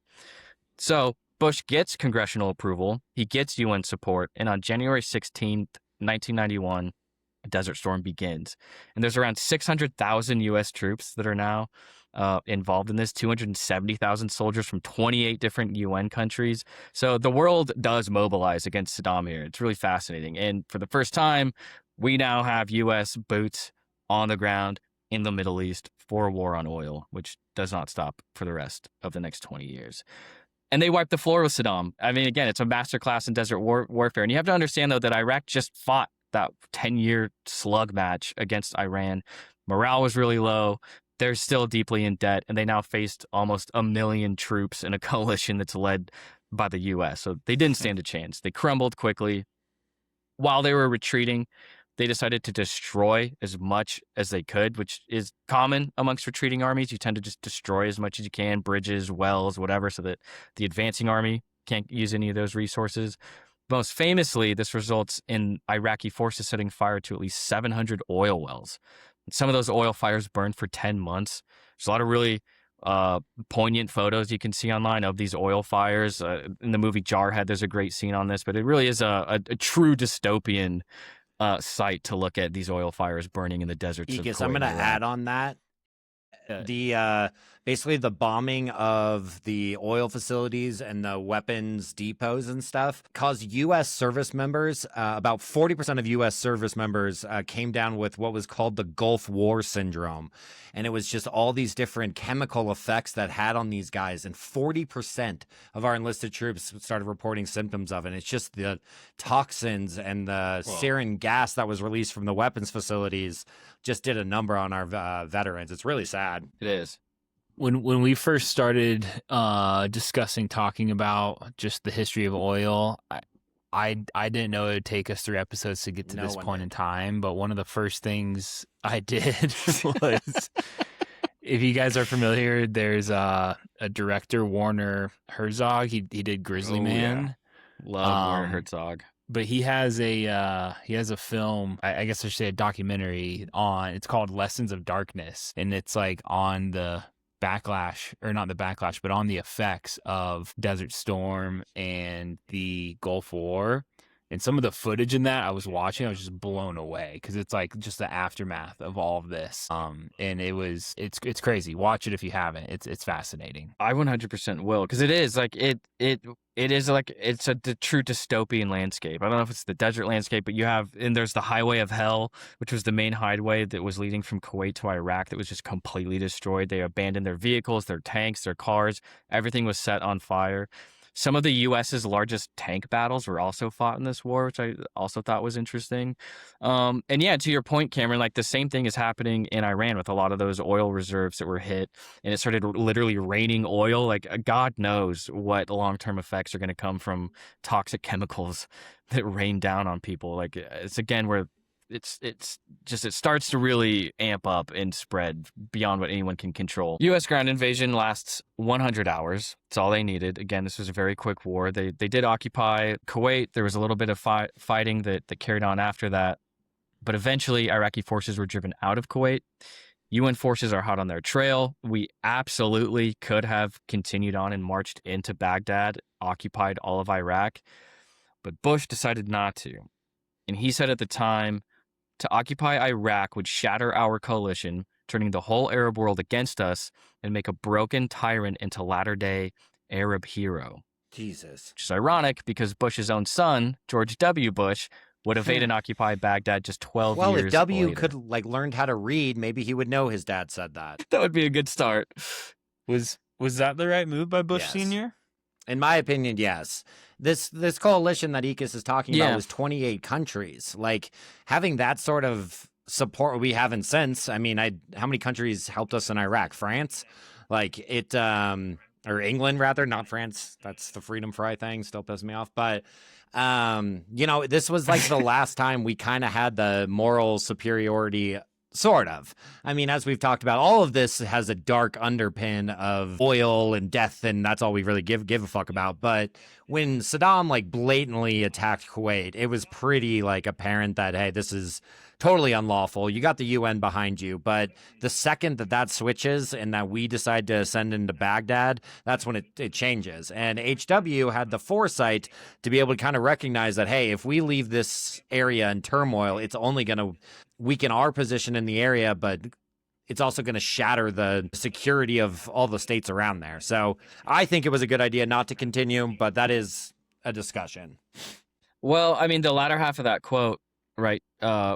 So Bush gets congressional approval, he gets UN support, and on January 16th, 1991, Desert Storm begins. And there's around 600,000 U.S. troops that are now involved in this, 270,000 soldiers from 28 different UN countries. So the world does mobilize against Saddam here. It's really fascinating. And for the first time, we now have U.S. boots on the ground in the Middle East for a war on oil, which does not stop for the rest of the next 20 years. And they wiped the floor with Saddam. I mean, again, it's a masterclass in desert warfare. And you have to understand, though, that Iraq just fought that 10-year slug match against Iran. Morale was really low. They're still deeply in debt, and they now faced almost 1 million troops in a coalition that's led by the U.S. So they didn't stand a chance. They crumbled quickly. While they were retreating, they decided to destroy as much as they could, which is common amongst retreating armies. You tend to just destroy as much as you can, bridges, wells, whatever, so that the advancing army can't use any of those resources. Most famously, this results in Iraqi forces setting fire to at least 700 oil wells. Some of those oil fires burned for 10 months. There's a lot of really poignant photos you can see online of these oil fires. In the movie Jarhead, there's a great scene on this, but it really is a true dystopian sight to look at these oil fires burning in the deserts of Kuwait. I'm going to add on that. The basically the bombing of the oil facilities and the weapons depots and stuff caused U.S. service members, about 40% of U.S. service members came down with what was called the Gulf War syndrome. And it was just all these different chemical effects that had on these guys. And 40% of our enlisted troops started reporting symptoms of it. And it's just the toxins and the sarin gas that was released from the weapons facilities just did a number on our veterans. It's really sad. It is. When we first started talking about just the history of oil, I didn't know it would take us 3 episodes to get to this point in time. But one of the first things I did was, if you guys are familiar, there's a director, Werner Herzog. He did Grizzly Man. Yeah. Love Werner Herzog. But he has a film, I guess I should say a documentary on, it's called Lessons of Darkness. And it's like on the backlash, or not the backlash, but on the effects of Desert Storm and the Gulf War. And some of the footage in that I was watching, I was just blown away, because it's like just the aftermath of all of this. And it's crazy. Watch it if you haven't. It's fascinating. I 100% will, because it is like it's a true dystopian landscape. I don't know if it's the desert landscape, but there's the Highway of Hell, which was the main highway that was leading from Kuwait to Iraq, that was just completely destroyed. They abandoned their vehicles, their tanks, their cars. Everything was set on fire. Some of the U.S.'s largest tank battles were also fought in this war, which I also thought was interesting. And yeah, to your point, Cameron, like the same thing is happening in Iran with a lot of those oil reserves that were hit, and it started literally raining oil. Like God knows what long-term effects are going to come from toxic chemicals that rain down on people. Like it's again where it starts to really amp up and spread beyond what anyone can control. U.S. ground invasion lasts 100 hours. That's all they needed. Again, this was a very quick war. They did occupy Kuwait. There was a little bit of fighting that carried on after that. But eventually, Iraqi forces were driven out of Kuwait. UN forces are hot on their trail. We absolutely could have continued on and marched into Baghdad, occupied all of Iraq. But Bush decided not to. And he said at the time, to occupy Iraq would shatter our coalition, turning the whole Arab world against us and make a broken tyrant into latter-day Arab hero. Jesus. Which is ironic because Bush's own son, George W. Bush, would evade and occupy Baghdad just 12 years later. Well, if W could learned how to read, maybe he would know his dad said that. That would be a good start. Was that the right move by Bush Yes. Sr.? In my opinion, yes. This coalition that Ikis is talking about was 28 countries. Like, having that sort of support we haven't since. I mean, how many countries helped us in Iraq? France? Like, or England rather, not France. That's the freedom fry thing. Still pisses me off. But, this was like the last time we kind of had the moral superiority. Sort of. I mean, as we've talked about, all of this has a dark underpin of oil and death, and that's all we really give a fuck about. But when Saddam like blatantly attacked Kuwait, it was pretty like apparent that, hey, this is totally unlawful. You got the UN behind you, but the second that switches and that we decide to send into Baghdad, that's when it changes. And HW had the foresight to be able to kind of recognize that, hey, if we leave this area in turmoil, it's only going to weaken our position in the area, but it's also going to shatter the security of all the states around there. So I think it was a good idea not to continue, but that is a discussion. Well, I mean, the latter half of that quote, right,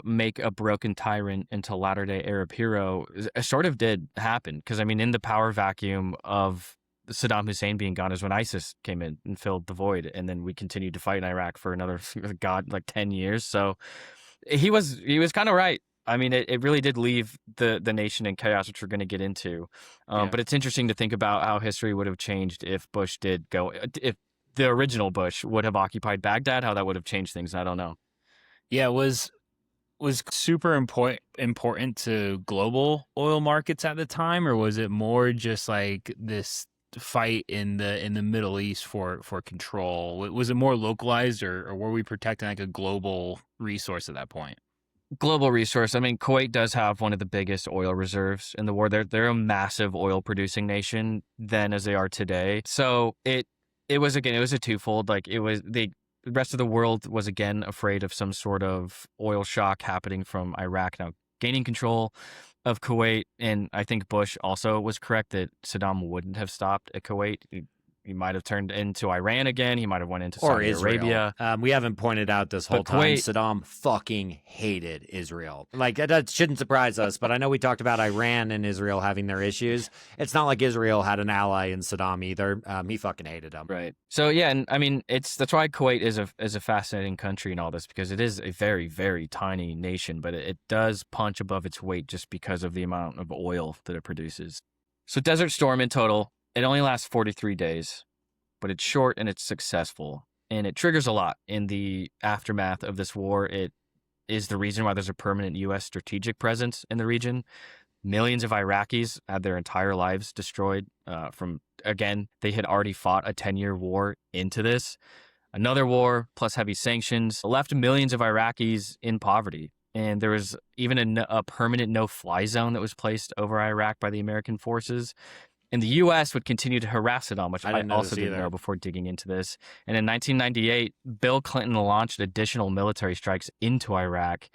make a broken tyrant into latter-day Arab hero, sort of did happen. Because, I mean, in the power vacuum of Saddam Hussein being gone is when ISIS came in and filled the void. And then we continued to fight in Iraq for another, 10 years. So he was kind of right. I mean, it really did leave the nation in chaos, which we're going to get into. But it's interesting to think about how history would have changed if Bush did go, if the original Bush would have occupied Baghdad, how that would have changed things. I don't know. Yeah, was super important to global oil markets at the time, or was it more just like this fight in the Middle East for control? Was it more localized, or were we protecting like a global resource at that point? Global resource. I mean, Kuwait does have one of the biggest oil reserves in the world. They're a massive oil producing nation then as they are today. So it was a twofold. Like the rest of the world was again afraid of some sort of oil shock happening from Iraq now gaining control of Kuwait. And I think Bush also was correct that Saddam wouldn't have stopped at Kuwait. He might have turned into Iran again. He might have went into Saudi Arabia. We haven't pointed out this whole time, Saddam fucking hated Israel. Like, that shouldn't surprise us, but I know we talked about Iran and Israel having their issues. It's not like Israel had an ally in Saddam either. He fucking hated him. Right. So, yeah, and I mean, that's why Kuwait is a fascinating country in all this, because it is a very, very tiny nation, but it does punch above its weight just because of the amount of oil that it produces. So Desert Storm in total, it only lasts 43 days, but it's short and it's successful. And it triggers a lot in the aftermath of this war. It is the reason why there's a permanent U.S. strategic presence in the region. Millions of Iraqis had their entire lives destroyed they had already fought a 10-year war into this. Another war plus heavy sanctions left millions of Iraqis in poverty. And there was even a permanent no-fly zone that was placed over Iraq by the American forces. And the U.S. would continue to harass Saddam, which I also didn't know before digging into this. And in 1998, Bill Clinton launched additional military strikes into Iraq,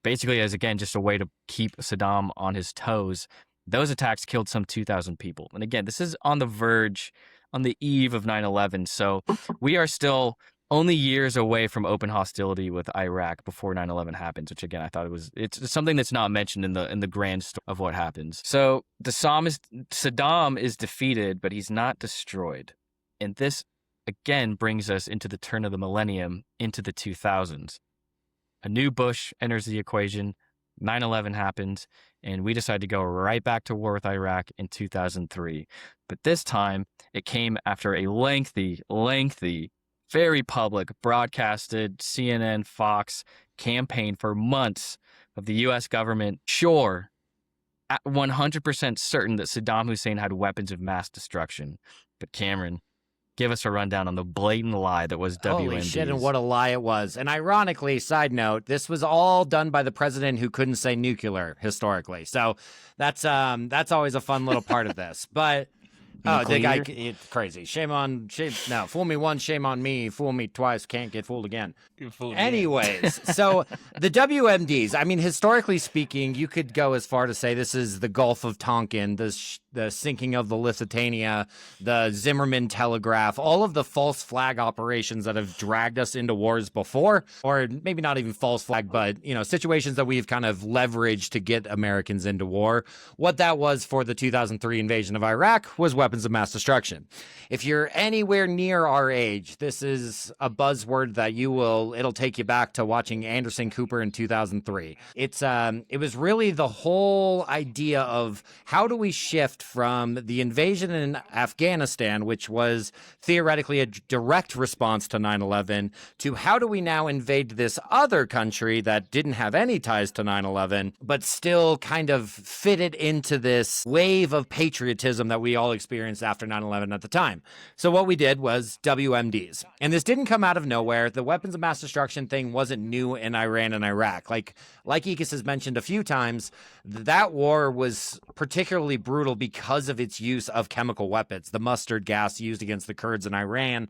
basically as, again, just a way to keep Saddam on his toes. Those attacks killed some 2,000 people. And again, this is on the eve of 9/11. So we are still only years away from open hostility with Iraq before 9/11 happens, which again, I thought it's something that's not mentioned in the grand story of what happens. So Saddam is defeated, but he's not destroyed. And this again brings us into the turn of the millennium, into the 2000s. A new Bush enters the equation, 9/11 happens, and we decide to go right back to war with Iraq in 2003. But this time, it came after a lengthy, very public, broadcasted CNN, Fox campaign for months of the U.S. government, sure, at 100% certain that Saddam Hussein had weapons of mass destruction. But Cameron, give us a rundown on the blatant lie that was WMDs. Holy shit, and what a lie it was. And ironically, side note, this was all done by the president who couldn't say nuclear historically. So that's always a fun little part of this. But the guy, it's crazy. No, fool me once, shame on me. Fool me twice, can't get fooled again. Anyways, so the WMDs, I mean, historically speaking, you could go as far to say this is the Gulf of Tonkin, the sinking of the Lusitania, the Zimmerman telegraph, all of the false flag operations that have dragged us into wars before, or maybe not even false flag, but, situations that we've kind of leveraged to get Americans into war. What that was for the 2003 invasion of Iraq was weapons of mass destruction. If you're anywhere near our age, this is a buzzword that it'll take you back to watching Anderson Cooper in 2003. It was really the whole idea of how do we shift shift from the invasion in Afghanistan, which was theoretically a direct response to 9/11, to how do we now invade this other country that didn't have any ties to 9/11, but still kind of fitted into this wave of patriotism that we all experienced after 9/11 at the time. So what we did was WMDs. And this didn't come out of nowhere. The weapons of mass destruction thing wasn't new in Iran and Iraq. Like Ikis has mentioned a few times, that war was particularly brutal because of its use of chemical weapons, the mustard gas used against the Kurds in Iran.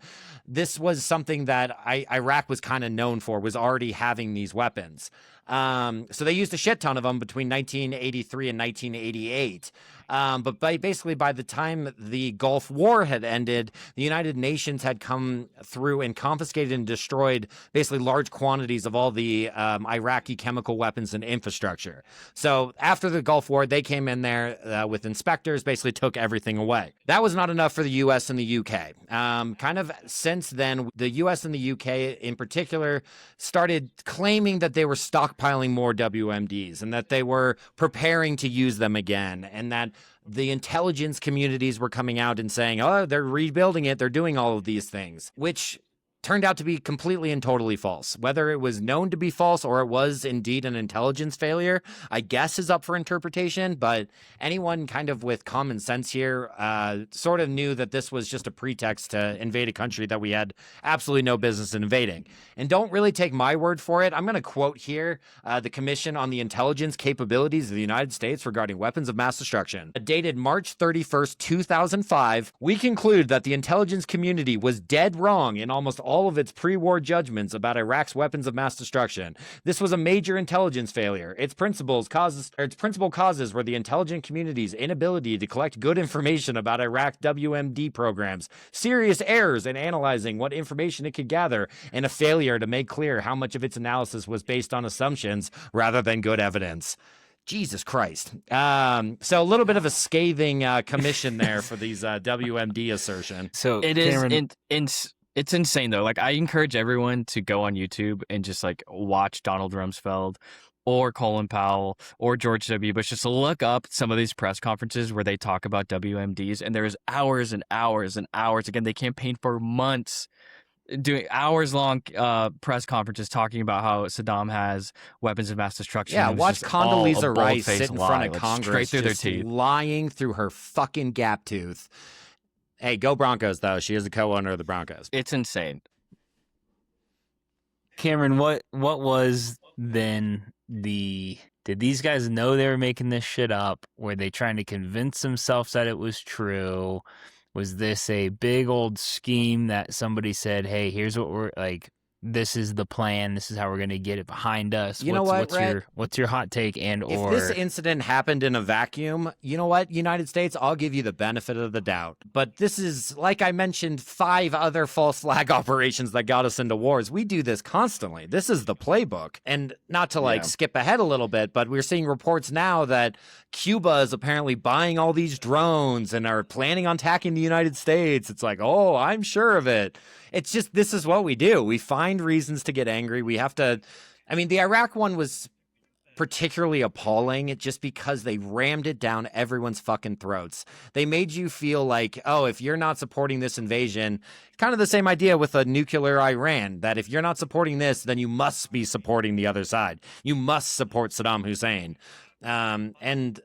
This was something that Iraq was kind of known for, was already having these weapons. So they used a shit ton of them between 1983 and 1988. But basically, by the time the Gulf War had ended, the United Nations had come through and confiscated and destroyed basically large quantities of all the Iraqi chemical weapons and infrastructure. So after the Gulf War, they came in there with inspectors, basically took everything away. That was not enough for the U.S. and the U.K. Kind of since then, the U.S. and the U.K. in particular started claiming that they were stockpiling more WMDs and that they were preparing to use them again, and that the intelligence communities were coming out and saying, oh, they're rebuilding it, they're doing all of these things, which turned out to be completely and totally false. Whether it was known to be false or it was indeed an intelligence failure, I guess is up for interpretation, but anyone kind of with common sense here sort of knew that this was just a pretext to invade a country that we had absolutely no business invading. And don't really take my word for it. I'm going to quote here the Commission on the Intelligence Capabilities of the United States regarding weapons of mass destruction. Dated March 31st, 2005, we conclude that the intelligence community was dead wrong in almost all of its pre-war judgments about Iraq's weapons of mass destruction. This was a major intelligence failure. Its principal causes were the intelligence community's inability to collect good information about Iraq WMD programs, serious errors in analyzing what information it could gather, and a failure to make clear how much of its analysis was based on assumptions rather than good evidence. Jesus Christ. So a little bit of a scathing commission there for these WMD assertion. So It Cameron, is it's insane though. Like, I encourage everyone to go on YouTube and just like watch Donald Rumsfeld or Colin Powell or George W. Bush. Just look up some of these press conferences where they talk about WMDs, and there's hours and hours and hours. Again, they campaigned for months doing hours-long press conferences talking about how Saddam has weapons of mass destruction. Yeah, watch Condoleezza Rice bold-faced sit in front of lie, Congress straight through their just teeth. lying through her fucking gap tooth. Hey, go Broncos, though. She is a co-owner of the Broncos. It's insane. Cameron, what was then did these guys know they were making this shit up? Were they trying to convince themselves that it was true? Was this a big old scheme that somebody said, hey, here's what we're like, this is the plan, this is how we're going to get it behind us? You know what, what's your hot take? And if this incident happened in a vacuum, you know what, United States, I'll give you the benefit of the doubt. But this is, like I mentioned, 5 other false flag operations that got us into wars. We do this constantly. This is the playbook. And not to skip ahead a little bit, but we're seeing reports now that Cuba is apparently buying all these drones and are planning on attacking the United States. It's like, oh, I'm sure of it. It's just, this is what we do. We find reasons to get angry. We have to, I mean, the Iraq one was particularly appalling just because they rammed it down everyone's fucking throats. They made you feel like, oh, if you're not supporting this invasion, kind of the same idea with a nuclear Iran, that if you're not supporting this, then you must be supporting the other side. You must support Saddam Hussein. And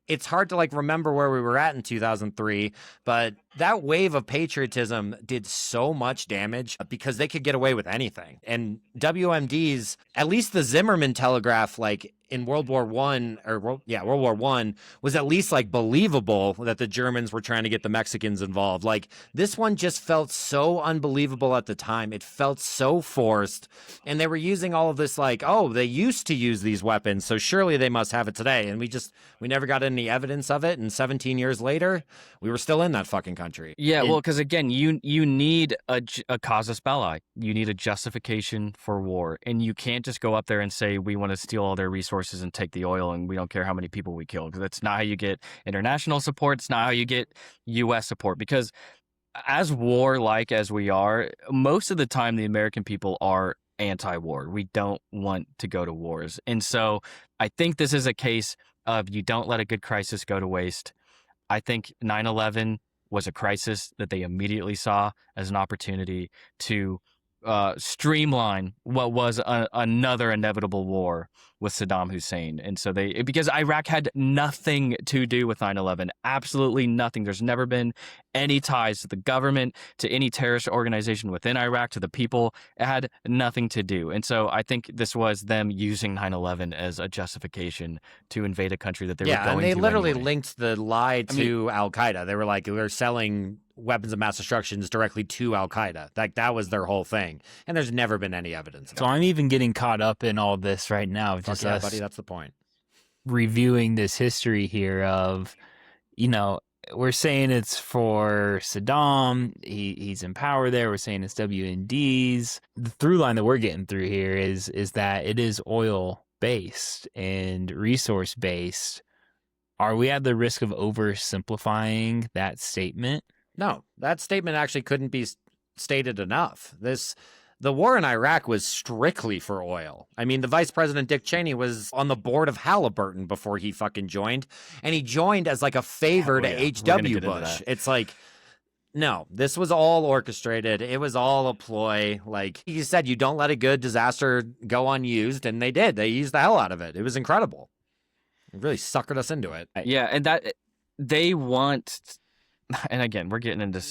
it's hard to remember where we were at in 2003, but that wave of patriotism did so much damage because they could get away with anything. And WMDs, at least the Zimmerman telegraph, in World War I, was at least believable that the Germans were trying to get the Mexicans involved. This one just felt so unbelievable at the time. It felt so forced. And they were using all of this oh, they used to use these weapons, so surely they must have it today. And we never got any evidence of it. And 17 years later, we were still in that fucking country. Yeah, well, because again, you need a casus belli. You need a justification for war. And you can't just go up there and say, we want to steal all their resources and take the oil, and we don't care how many people we kill, because that's not how you get international support. It's not how you get U.S. support, because as war-like as we are, most of the time the American people are anti-war. We don't want to go to wars. And so I think this is a case of you don't let a good crisis go to waste. I think 9/11 was a crisis that they immediately saw as an opportunity to streamline what was another inevitable war with Saddam Hussein. And so because Iraq had nothing to do with 9/11, absolutely nothing. There's never been any ties to the government, to any terrorist organization within Iraq, to the people. It had nothing to do. And so I think this was them using 9/11 as a justification to invade a country that they were going to. Yeah, and they literally anyway. linked the lie to Al Qaeda. They were like, we're selling weapons of mass destruction directly to Al Qaeda. That was their whole thing. And there's never been any evidence of So I'm even getting caught up in all this right now. Just yeah, us buddy, that's the point. reviewing this history here of, we're saying it's for Saddam. He's in power there. We're saying it's WNDs. The through line that we're getting through here is that it is oil based and resource based. Are we at the risk of oversimplifying that statement? No, that statement actually couldn't be stated enough. The war in Iraq was strictly for oil. I mean, the Vice President Dick Cheney was on the board of Halliburton before he fucking joined, and he joined as like a favor to H.W. Bush. It's like, no, this was all orchestrated. It was all a ploy. Like he said, you don't let a good disaster go unused, and they did. They used the hell out of it. It was incredible. It really suckered us into it. Yeah, and that they want, and again, we're getting into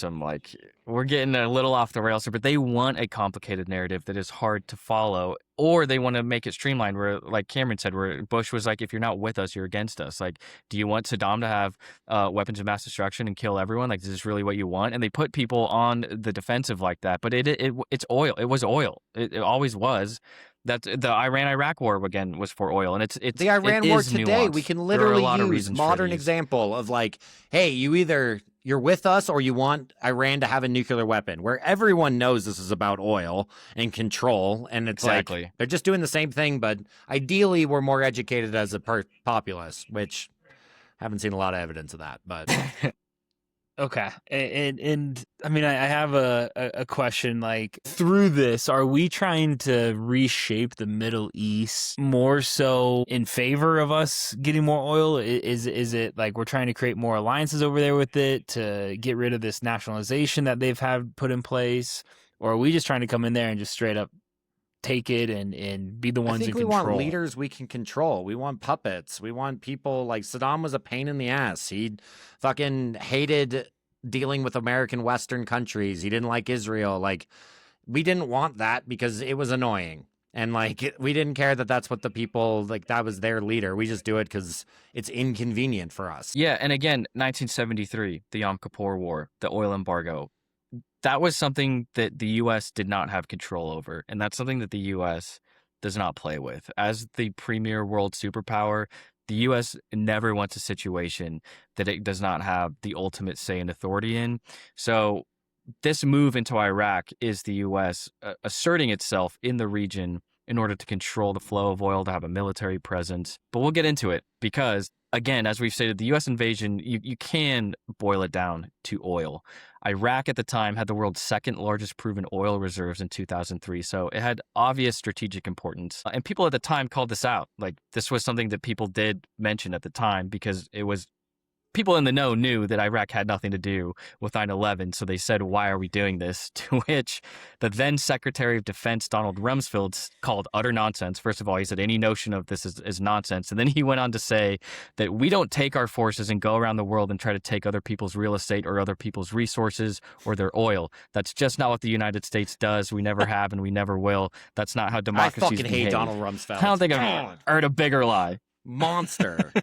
we're getting a little off the rails here, but they want a complicated narrative that is hard to follow, or they want to make it streamlined where, like Cameron said, where Bush was like, if you're not with us, you're against us. Like, do you want Saddam to have weapons of mass destruction and kill everyone? Like, is this really what you want? And they put people on the defensive like that, but it's oil. It was oil. It always was. That the Iran-Iraq war again was for oil, and it's the Iran war today. Nuanced. We can literally use modern example example of like, hey, you're with us or you want Iran to have a nuclear weapon, where everyone knows this is about oil and control, and it's like they're just doing the same thing, but ideally we're more educated as a populace, which haven't seen a lot of evidence of that, but. Okay. And I mean, I have a question, like, through this, are we trying to reshape the Middle East more so in favor of us getting more oil? Is it like we're trying to create more alliances over there with it to get rid of this nationalization that they've had put in place? Or are we just trying to come in there and just straight up take it and be the ones in control? I think we want leaders we can control. We want puppets. We want people like Saddam was a pain in the ass. He fucking hated dealing with American Western countries. He didn't like Israel. Like, we didn't want that because it was annoying. And like, we didn't care that that's what the people, like, that was their leader. We just do it because it's inconvenient for us. Yeah. And again, 1973, the Yom Kippur War, the oil embargo. That was something that the U.S. did not have control over. And that's something that the U.S. does not play with. As the premier world superpower, the U.S. never wants a situation that it does not have the ultimate say and authority in. So this move into Iraq is the U.S. Asserting itself in the region in order to control the flow of oil, to have a military presence. But we'll get into it because, again, as we've stated, the U.S. invasion, you can boil it down to oil. Iraq at the time had the world's second largest proven oil reserves in 2003, so it had obvious strategic importance. And people at the time called this out. Like, this was something that people did mention at the time because it was people in the know knew that Iraq had nothing to do with 9/11, so they said, why are we doing this? To which the then Secretary of Defense, Donald Rumsfeld, called utter nonsense. First of all, he said any notion of this is nonsense. And then he went on to say that we don't take our forces and go around the world and try to take other people's real estate or other people's resources or their oil. That's just not what the United States does. We never have and we never will. That's not how democracies behave. I fucking hate Donald Rumsfeld. I don't think I've heard a bigger lie. Monster.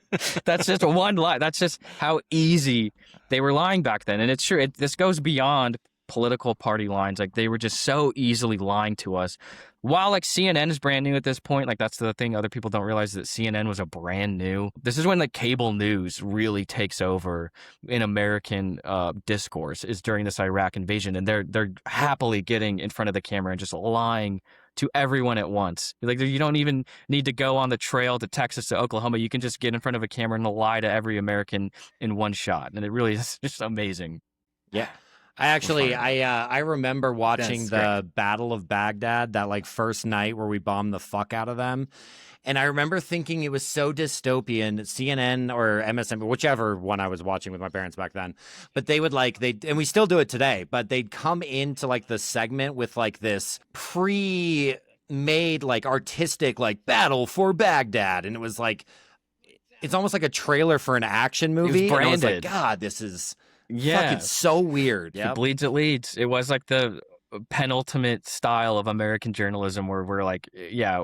That's just one lie. That's just how easy they were lying back then. And it's true. This goes beyond political party lines. Like, they were just so easily lying to us. While like CNN is brand new at this point, like that's the thing other people don't realize, that CNN was a brand new. This is when the cable news really takes over in American discourse, is during this Iraq invasion, and they're happily getting in front of the camera and just lying to everyone at once. Like, you don't even need to go on the trail to Texas to Oklahoma. You can just get in front of a camera and lie to every American in one shot, and it really is just amazing. Yeah. I remember watching That's the Battle of Baghdad, that like first night where we bombed the fuck out of them. And I remember thinking it was so dystopian. CNN or MSN, whichever one I was watching with my parents back then, but they would and we still do it today, but they'd come into like the segment with like this pre-made like artistic like battle for Baghdad, and it was like it's almost like a trailer for an action movie. It was and I was like, branded. God, this is Yeah, fucking so weird. if Yeah. it bleeds, it leads. It was like the penultimate style of American journalism where we're like, yeah,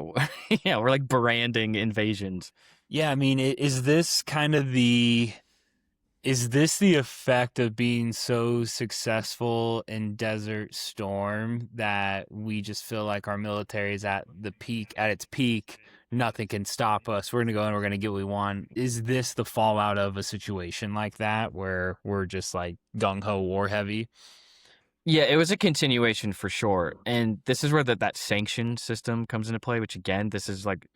yeah, we're like branding invasions. Yeah, I mean, is this the effect of being so successful in Desert Storm that we just feel like our military is at its peak? Nothing can stop us. We're going to go and we're going to get what we want. Is this the fallout of a situation like that where we're just like gung-ho war heavy? Yeah, it was a continuation for sure. And this is where that sanction system comes into play, which again, this is like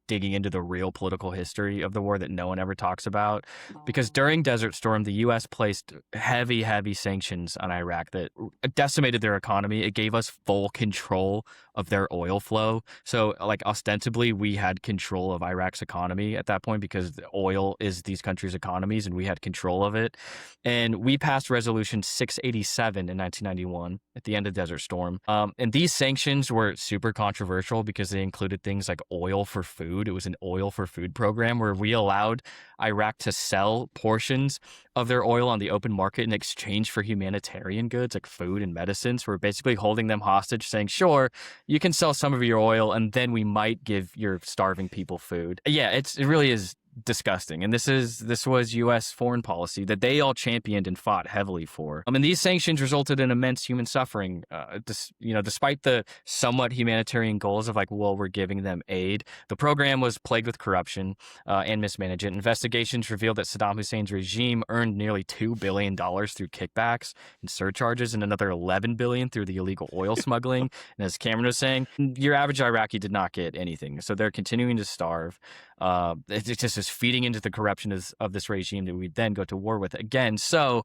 digging into the real political history of the war that no one ever talks about. Because during Desert Storm, the U.S. placed heavy sanctions on Iraq that decimated their economy. It gave us full control of their oil flow. So, like, ostensibly, we had control of Iraq's economy at that point because oil is these countries' economies and we had control of it. And we passed Resolution 687 in 1991 at the end of Desert Storm. And these sanctions were super controversial because they included things like oil for food. It was an oil for food program where we allowed Iraq to sell portions of their oil on the open market in exchange for humanitarian goods like food and medicines. We're basically holding them hostage, saying, sure, you can sell some of your oil and then we might give your starving people food. Yeah, it really is disgusting. And this was U.S. foreign policy that they all championed and fought heavily for. And these sanctions resulted in immense human suffering. Despite the somewhat humanitarian goals of like, well, we're giving them aid, the program was plagued with corruption and mismanagement. Investigations revealed that Saddam Hussein's regime earned nearly $2 billion through kickbacks and surcharges, and another $11 billion through the illegal oil smuggling. And as Cameron was saying, your average Iraqi did not get anything, so they're continuing to starve. It just is feeding into the corruption of this regime that we then go to war with again. So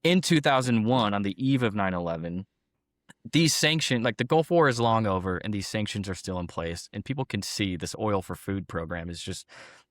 in 2001, on the eve of 9/11, these sanctions, like the Gulf War is long over and these sanctions are still in place, and people can see this oil for food program is just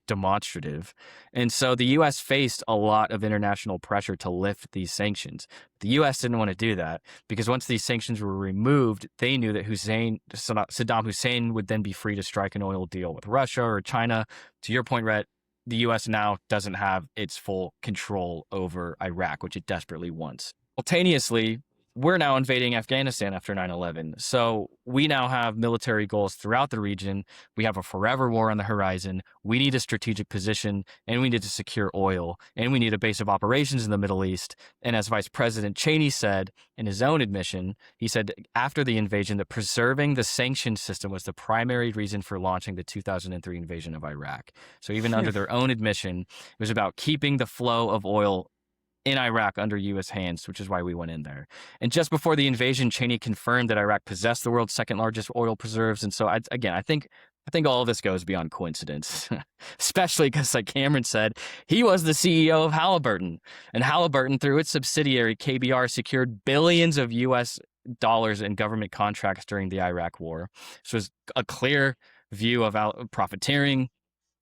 demonstrative. And so the U.S. faced a lot of international pressure to lift these sanctions. The U.S. didn't want to do that because once these sanctions were removed, they knew that Saddam Hussein would then be free to strike an oil deal with Russia or China. To your point, Rhett, the U.S. now doesn't have its full control over Iraq, which it desperately wants. Simultaneously, we're now invading Afghanistan after 9/11. So we now have military goals throughout the region. We have a forever war on the horizon. We need a strategic position, and we need to secure oil, and we need a base of operations in the Middle East. And as Vice President Cheney said in his own admission, he said after the invasion that preserving the sanction system was the primary reason for launching the 2003 invasion of Iraq. So even under their own admission, it was about keeping the flow of oil in Iraq under U.S. hands, which is why we went in there. And just before the invasion, Cheney confirmed that Iraq possessed the world's second largest oil preserves. And so, I think all of this goes beyond coincidence, especially because, like Cameron said, he was the CEO of Halliburton. And Halliburton, through its subsidiary KBR, secured billions of U.S. dollars in government contracts during the Iraq War. This was a clear view of profiteering,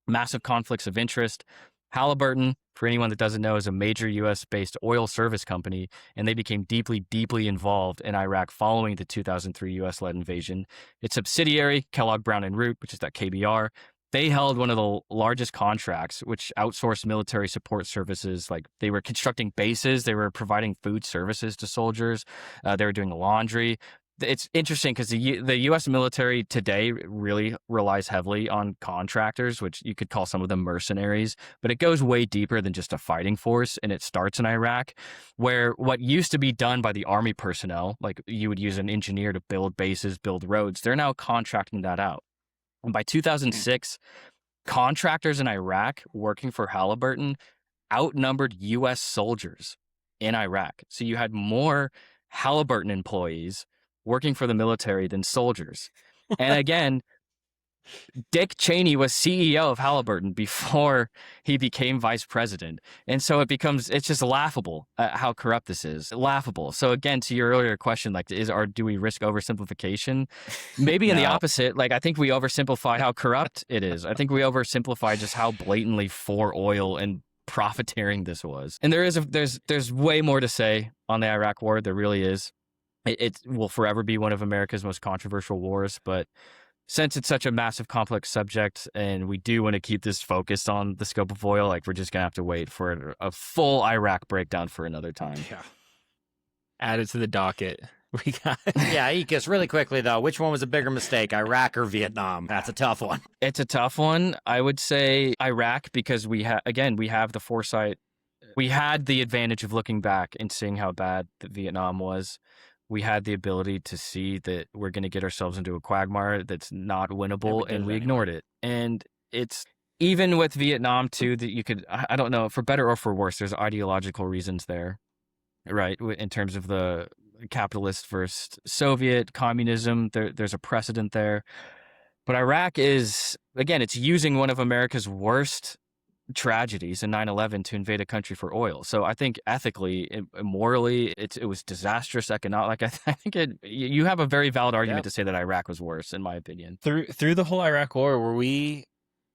massive conflicts of interest. Halliburton, for anyone that doesn't know, is a major U.S.-based oil service company, and they became deeply involved in Iraq following the 2003 U.S.-led invasion. Its subsidiary, Kellogg Brown and Root, which is that KBR, they held one of the largest contracts, which outsourced military support services. Like they were constructing bases, they were providing food services to soldiers, they were doing laundry. It's interesting because the U.S. military today really relies heavily on contractors, which you could call some of them mercenaries, but it goes way deeper than just a fighting force, and it starts in Iraq, where what used to be done by the army personnel, like you would use an engineer to build bases, build roads, they're now contracting that out. And by 2006, contractors in Iraq working for Halliburton outnumbered U.S. soldiers in Iraq. So you had more Halliburton employees working for the military than soldiers. And again, Dick Cheney was CEO of Halliburton before he became vice president. And so it's just laughable at how corrupt this is. Laughable. So again, to your earlier question, like, do we risk oversimplification? Maybe in the No. opposite. Like, I think we oversimplify how corrupt it is. I think we oversimplify just how blatantly for oil and profiteering this was. And there's way more to say on the Iraq war. There really is. It will forever be one of America's most controversial wars, but since it's such a massive, complex subject, and we do want to keep this focused on the scope of oil, like, we're just gonna have to wait for a full Iraq breakdown for another time. Yeah. Add it to the docket. We got Yeah, Ekis, really quickly, though, which one was a bigger mistake, Iraq or Vietnam? That's a tough one. It's a tough one. I would say Iraq, because we have the foresight. We had the advantage of looking back and seeing how bad that Vietnam was. We had the ability to see that we're going to get ourselves into a quagmire that's not winnable, and we ignored it. And it's even with Vietnam too, that you could, I don't know, for better or for worse, there's ideological reasons there, right? In terms of the capitalist versus Soviet communism, there's a precedent there. But Iraq is, again, it's using one of America's worst tragedies in 9/11 to invade a country for oil. So I think ethically, morally, it was disastrous. Economic, I think you have a very valid argument to say that Iraq was worse, in my opinion. through the whole Iraq war. Were we?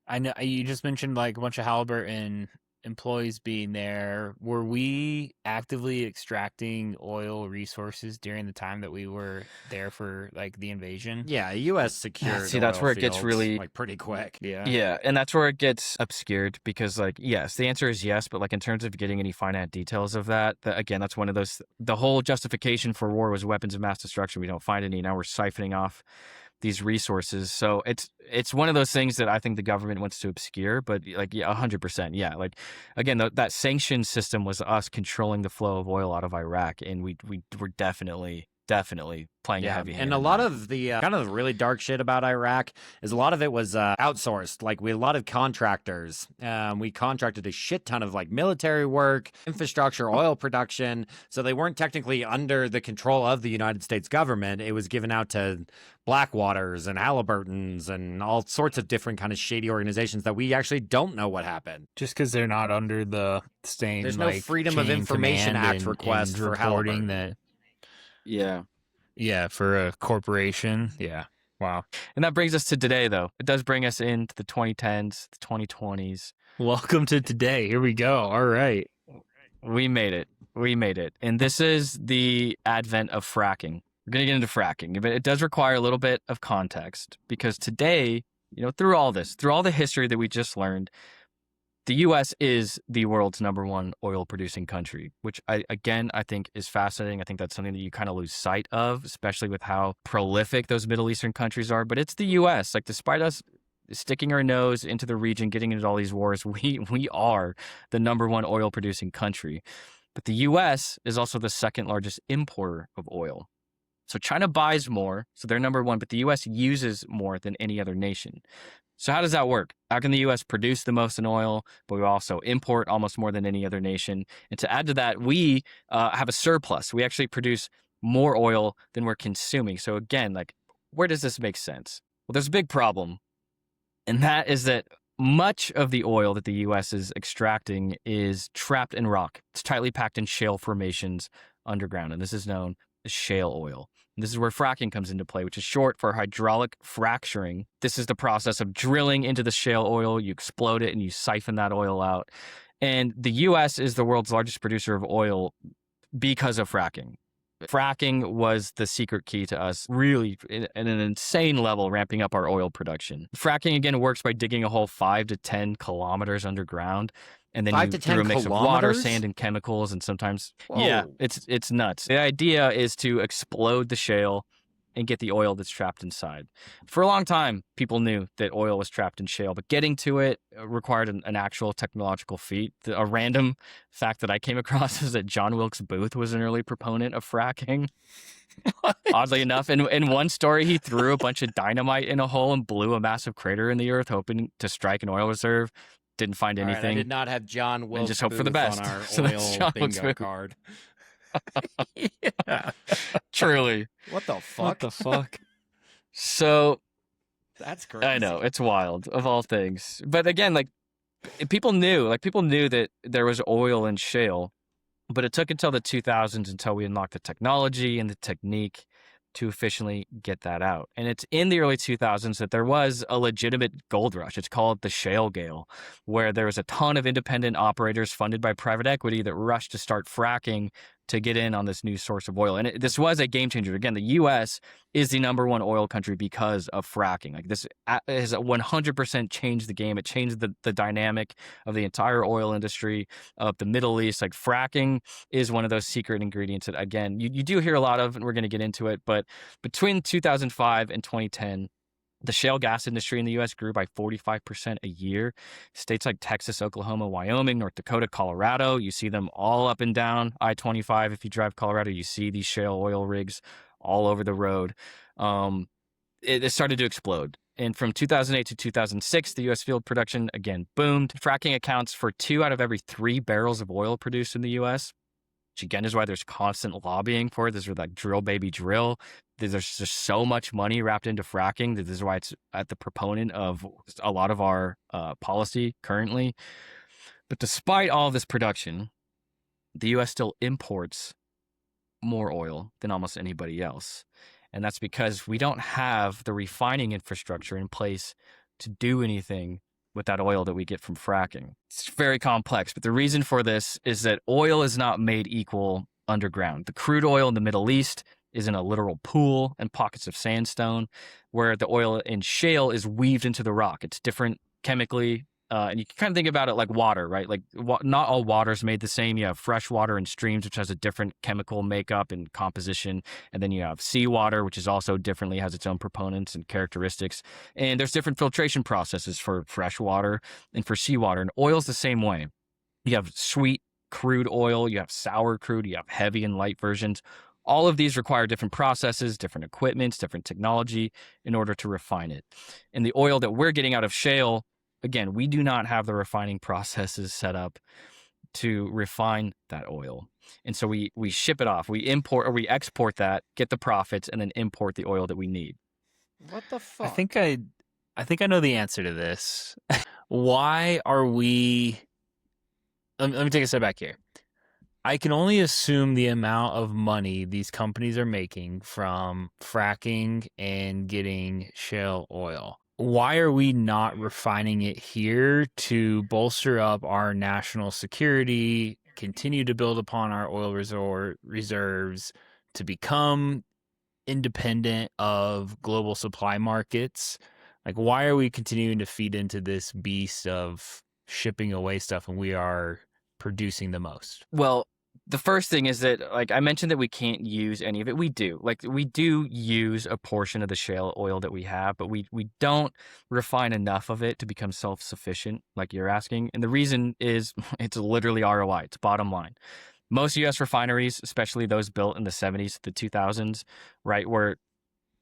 I know you just mentioned like a bunch of Halliburton employees being there. Were we actively extracting oil resources during the time that we were there for like the invasion? Yeah, U.S. secured. See, that's oil where it gets fields, really like pretty quick. Yeah, and that's where it gets obscured because, like, yes, the answer is yes, but like in terms of getting any finite details of that, again, that's one of those. The whole justification for war was weapons of mass destruction. We don't find any. Now we're siphoning off these resources. So it's one of those things that I think the government wants to obscure, but like, yeah, 100%. Yeah. Like, again, that sanction system was us controlling the flow of oil out of Iraq. And we were definitely playing a heavy hand. And a lot of the kind of the really dark shit about Iraq is a lot of it was outsourced. Like we had a lot of contractors. We contracted a shit ton of like military work, infrastructure, oil production. So they weren't technically under the control of the United States government. It was given out to Blackwaters and Halliburtons and all sorts of different kind of shady organizations that we actually don't know what happened. Just because they're not under the same. There's no like, Freedom of chain Information command Act request and for reporting Halliburton. that. Yeah. For a corporation. Yeah. Wow. And that brings us to today, though. It does bring us into the 2010s, the 2020s. Welcome to today. Here we go. All right. We made it. And this is the advent of fracking. We're going to get into fracking, but it does require a little bit of context because today, through all the history that we just learned, the U.S. is the world's #1 oil producing country, which I think is fascinating. I think that's something that you kind of lose sight of, especially with how prolific those Middle Eastern countries are. But it's the U.S. Like, despite us sticking our nose into the region, getting into all these wars, we are the #1 oil producing country. But the U.S. is also the second largest importer of oil. So China buys more, so they're #1, but the U.S. uses more than any other nation. So how does that work? How can the U.S. produce the most in oil, but we also import almost more than any other nation? And to add to that, we have a surplus. We actually produce more oil than we're consuming. So again, like, where does this make sense? Well, there's a big problem, and that is that much of the oil that the U.S. is extracting is trapped in rock. It's tightly packed in shale formations underground, and this is known as shale oil. And this is where fracking comes into play, which is short for hydraulic fracturing. This is the process of drilling into the shale oil. You explode it and you siphon that oil out. And the U.S. is the world's largest producer of oil because of fracking. Fracking was the secret key to us really at an insane level ramping up our oil production. Fracking, again, works by digging a hole 5 to 10 kilometers underground. And then 5 to 10 through a mix of water, kilometers? sand, and chemicals, and sometimes, Whoa. yeah, it's nuts. The idea is to explode the shale and get the oil that's trapped inside. For a long time, people knew that oil was trapped in shale, but getting to it required an actual technological feat. A random fact that I came across is that John Wilkes Booth was an early proponent of fracking. Oddly enough, in one story, he threw a bunch of dynamite in a hole and blew a massive crater in the earth, hoping to strike an oil reserve. Didn't find All right, anything. I did not have John Wilkes just hope for the Booth best. on our So that's oil John Wilkes bingo Booth. card. Yeah. Truly. What the fuck? What the fuck? So That's crazy. I know, it's wild of all things. But again, like people knew that there was oil in shale, but it took until the 2000s until we unlocked the technology and the technique to efficiently get that out. And it's in the early 2000s that there was a legitimate gold rush. It's called the Shale Gale, where there was a ton of independent operators funded by private equity that rushed to start fracking to get in on this new source of oil. And this was a game changer. Again, the U.S. is the number one oil country because of fracking. Like this has 100% changed the game. It changed the dynamic of the entire oil industry of the Middle East. Like fracking is one of those secret ingredients that, again, you do hear a lot of, and we're going to get into it. But between 2005 and 2010, the shale gas industry in the U.S. grew by 45% a year. States like Texas, Oklahoma, Wyoming, North Dakota, Colorado, you see them all up and down I-25. If you drive Colorado, you see these shale oil rigs all over the road. It started to explode. And from 2008 to 2006, the U.S. field production, again, boomed. Fracking accounts for 2 out of every 3 barrels of oil produced in the U.S., which again is why there's constant lobbying for it. This is like drill, baby, drill. There's just so much money wrapped into fracking that this is why it's at the proponent of a lot of our policy currently. But despite all of this production, the U.S. still imports more oil than almost anybody else. And that's because we don't have the refining infrastructure in place to do anything with that oil that we get from fracking. It's very complex, but the reason for this is that oil is not made equal underground. The crude oil in the Middle East is in a literal pool and pockets of sandstone, where the oil in shale is weaved into the rock. It's different chemically. And you can kind of think about it like water, right? Like not all water is made the same. You have fresh water in streams, which has a different chemical makeup and composition. And then you have seawater, which is also differently, has its own proponents and characteristics. And there's different filtration processes for fresh water and for seawater. And oil's the same way. You have sweet crude oil, you have sour crude, you have heavy and light versions. All of these require different processes, different equipments, different technology in order to refine it. And the oil that we're getting out of shale, again, we do not have the refining processes set up to refine that oil. And so we ship it off. We import or we export that, get the profits, and then import the oil that we need. What the fuck? I think I know the answer to this. Why are we... Let me take a step back here. I can only assume the amount of money these companies are making from fracking and getting shale oil. Why are we not refining it here to bolster up our national security, continue to build upon our oil reserves, to become independent of global supply markets? Like, why are we continuing to feed into this beast of shipping away stuff when we are producing the most? Well, the first thing is that, like I mentioned, that we can't use any of it. We do. Like, we do use a portion of the shale oil that we have, but we don't refine enough of it to become self-sufficient, like you're asking. And the reason is it's literally ROI. It's bottom line. Most U.S. refineries, especially those built in the 70s to the 2000s, right, where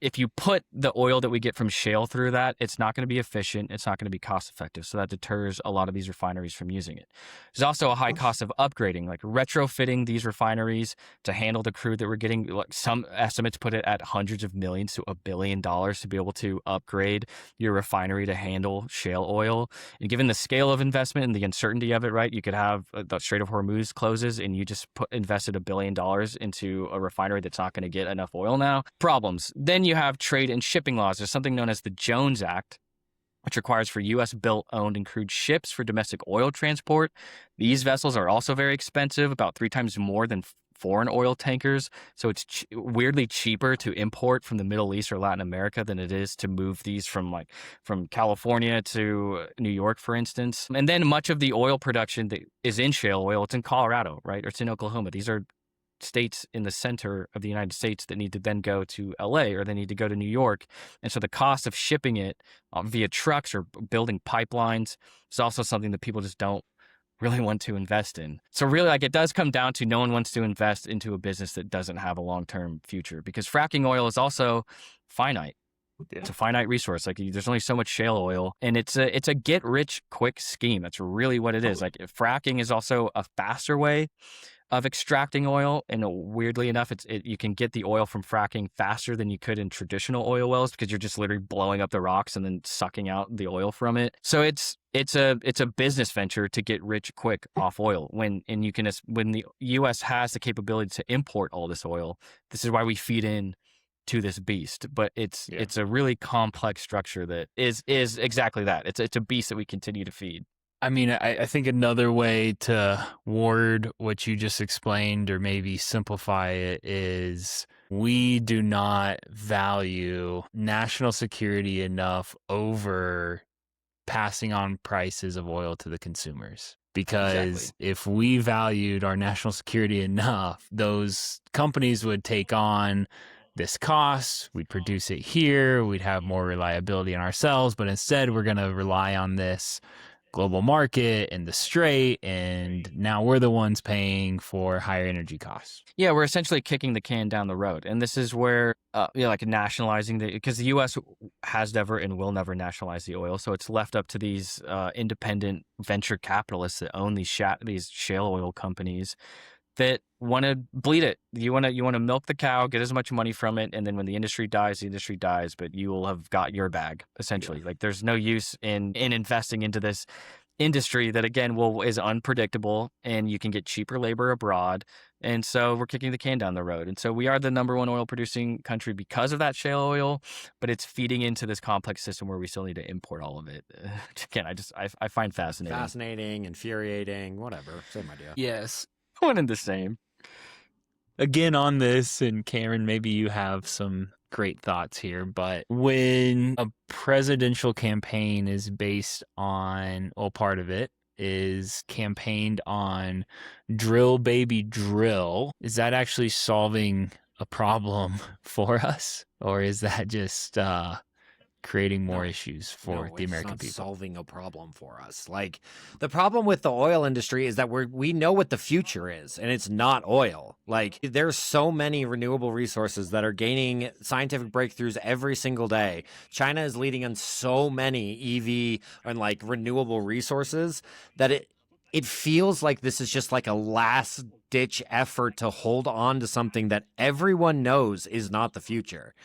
if you put the oil that we get from shale through that, it's not going to be efficient. It's not going to be cost effective. So that deters a lot of these refineries from using it. There's also a high cost of upgrading, like retrofitting these refineries to handle the crude that we're getting. Like some estimates put it at hundreds of millions to $1 billion to be able to upgrade your refinery to handle shale oil. And given the scale of investment and the uncertainty of it, right, you could have the Strait of Hormuz closes and you just invested $1 billion into a refinery that's not going to get enough oil now. Problems. Then you have trade and shipping laws. There's something known as the Jones Act, which requires for U.S. built, owned, and crewed ships for domestic oil transport. These vessels are also very expensive, about 3 times more than foreign oil tankers. So it's weirdly cheaper to import from the Middle East or Latin America than it is to move these from California to New York, for instance. And then much of the oil production that is in shale oil, it's in Colorado, right? Or it's in Oklahoma. These are states in the center of the United States that need to then go to LA or they need to go to New York. And so the cost of shipping it via trucks or building pipelines is also something that people just don't really want to invest in. So really, like, it does come down to no one wants to invest into a business that doesn't have a long-term future, because fracking oil is also finite. Yeah. It's a finite resource. Like, there's only so much shale oil, and it's a get rich quick scheme. That's really what it is. Like, fracking is also a faster way of extracting oil. And weirdly enough, you can get the oil from fracking faster than you could in traditional oil wells because you're just literally blowing up the rocks and then sucking out the oil from it. So it's a business venture to get rich quick off oil when the U.S. has the capability to import all this oil. This is why we feed in to this beast, but it's a really complex structure that is exactly that. It's a beast that we continue to feed. I mean, I think another way to word what you just explained, or maybe simplify it, is we do not value national security enough over passing on prices of oil to the consumers. Because if we valued our national security enough, those companies would take on this cost, we'd produce it here, we'd have more reliability in ourselves, but instead we're going to rely on this global market and the strait, and now we're the ones paying for higher energy costs. Yeah, we're essentially kicking the can down the road. And this is where, like nationalizing because the U.S. has never and will never nationalize the oil. So it's left up to these independent venture capitalists that own these shale oil companies that want to bleed it. You want to milk the cow, get as much money from it, and then when the industry dies, but you will have got your bag, essentially. Like there's no use in investing into this industry that, again, is unpredictable, and you can get cheaper labor abroad. And so we're kicking the can down the road. And so we are the number one oil producing country because of that shale oil, but it's feeding into this complex system where we still need to import all of it. Again, I find fascinating. Fascinating, infuriating, whatever. Same idea. Yes. One and the same. Again, on this, and Cameron, maybe you have some great thoughts here, but when a presidential campaign is based on, well, part of it is campaigned on drill, baby, drill, is that actually solving a problem for us? Or is that just creating more issues for the American people? Solving a problem for us. Like, the problem with the oil industry is that we know what the future is, and it's not oil. Like, there's so many renewable resources that are gaining scientific breakthroughs every single day. China is leading on so many EV and like renewable resources that it feels like this is just like a last ditch effort to hold on to something that everyone knows is not the future.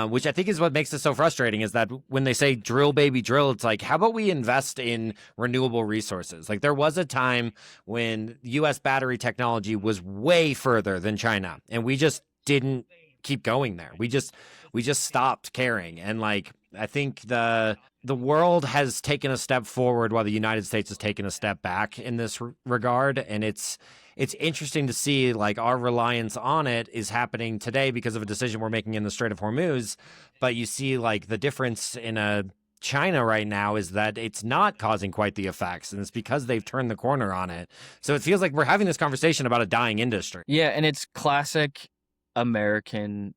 Which I think is what makes it so frustrating, is that when they say drill, baby, drill, it's like, how about we invest in renewable resources? Like, there was a time when U.S. battery technology was way further than China, and we just didn't keep going there. We just stopped caring. And like, I think the world has taken a step forward while the United States has taken a step back in this regard. And it's interesting to see, like, our reliance on it is happening today because of a decision we're making in the Strait of Hormuz. But you see, like, the difference in China right now is that it's not causing quite the effects, and it's because they've turned the corner on it. So it feels like we're having this conversation about a dying industry. Yeah, and it's classic American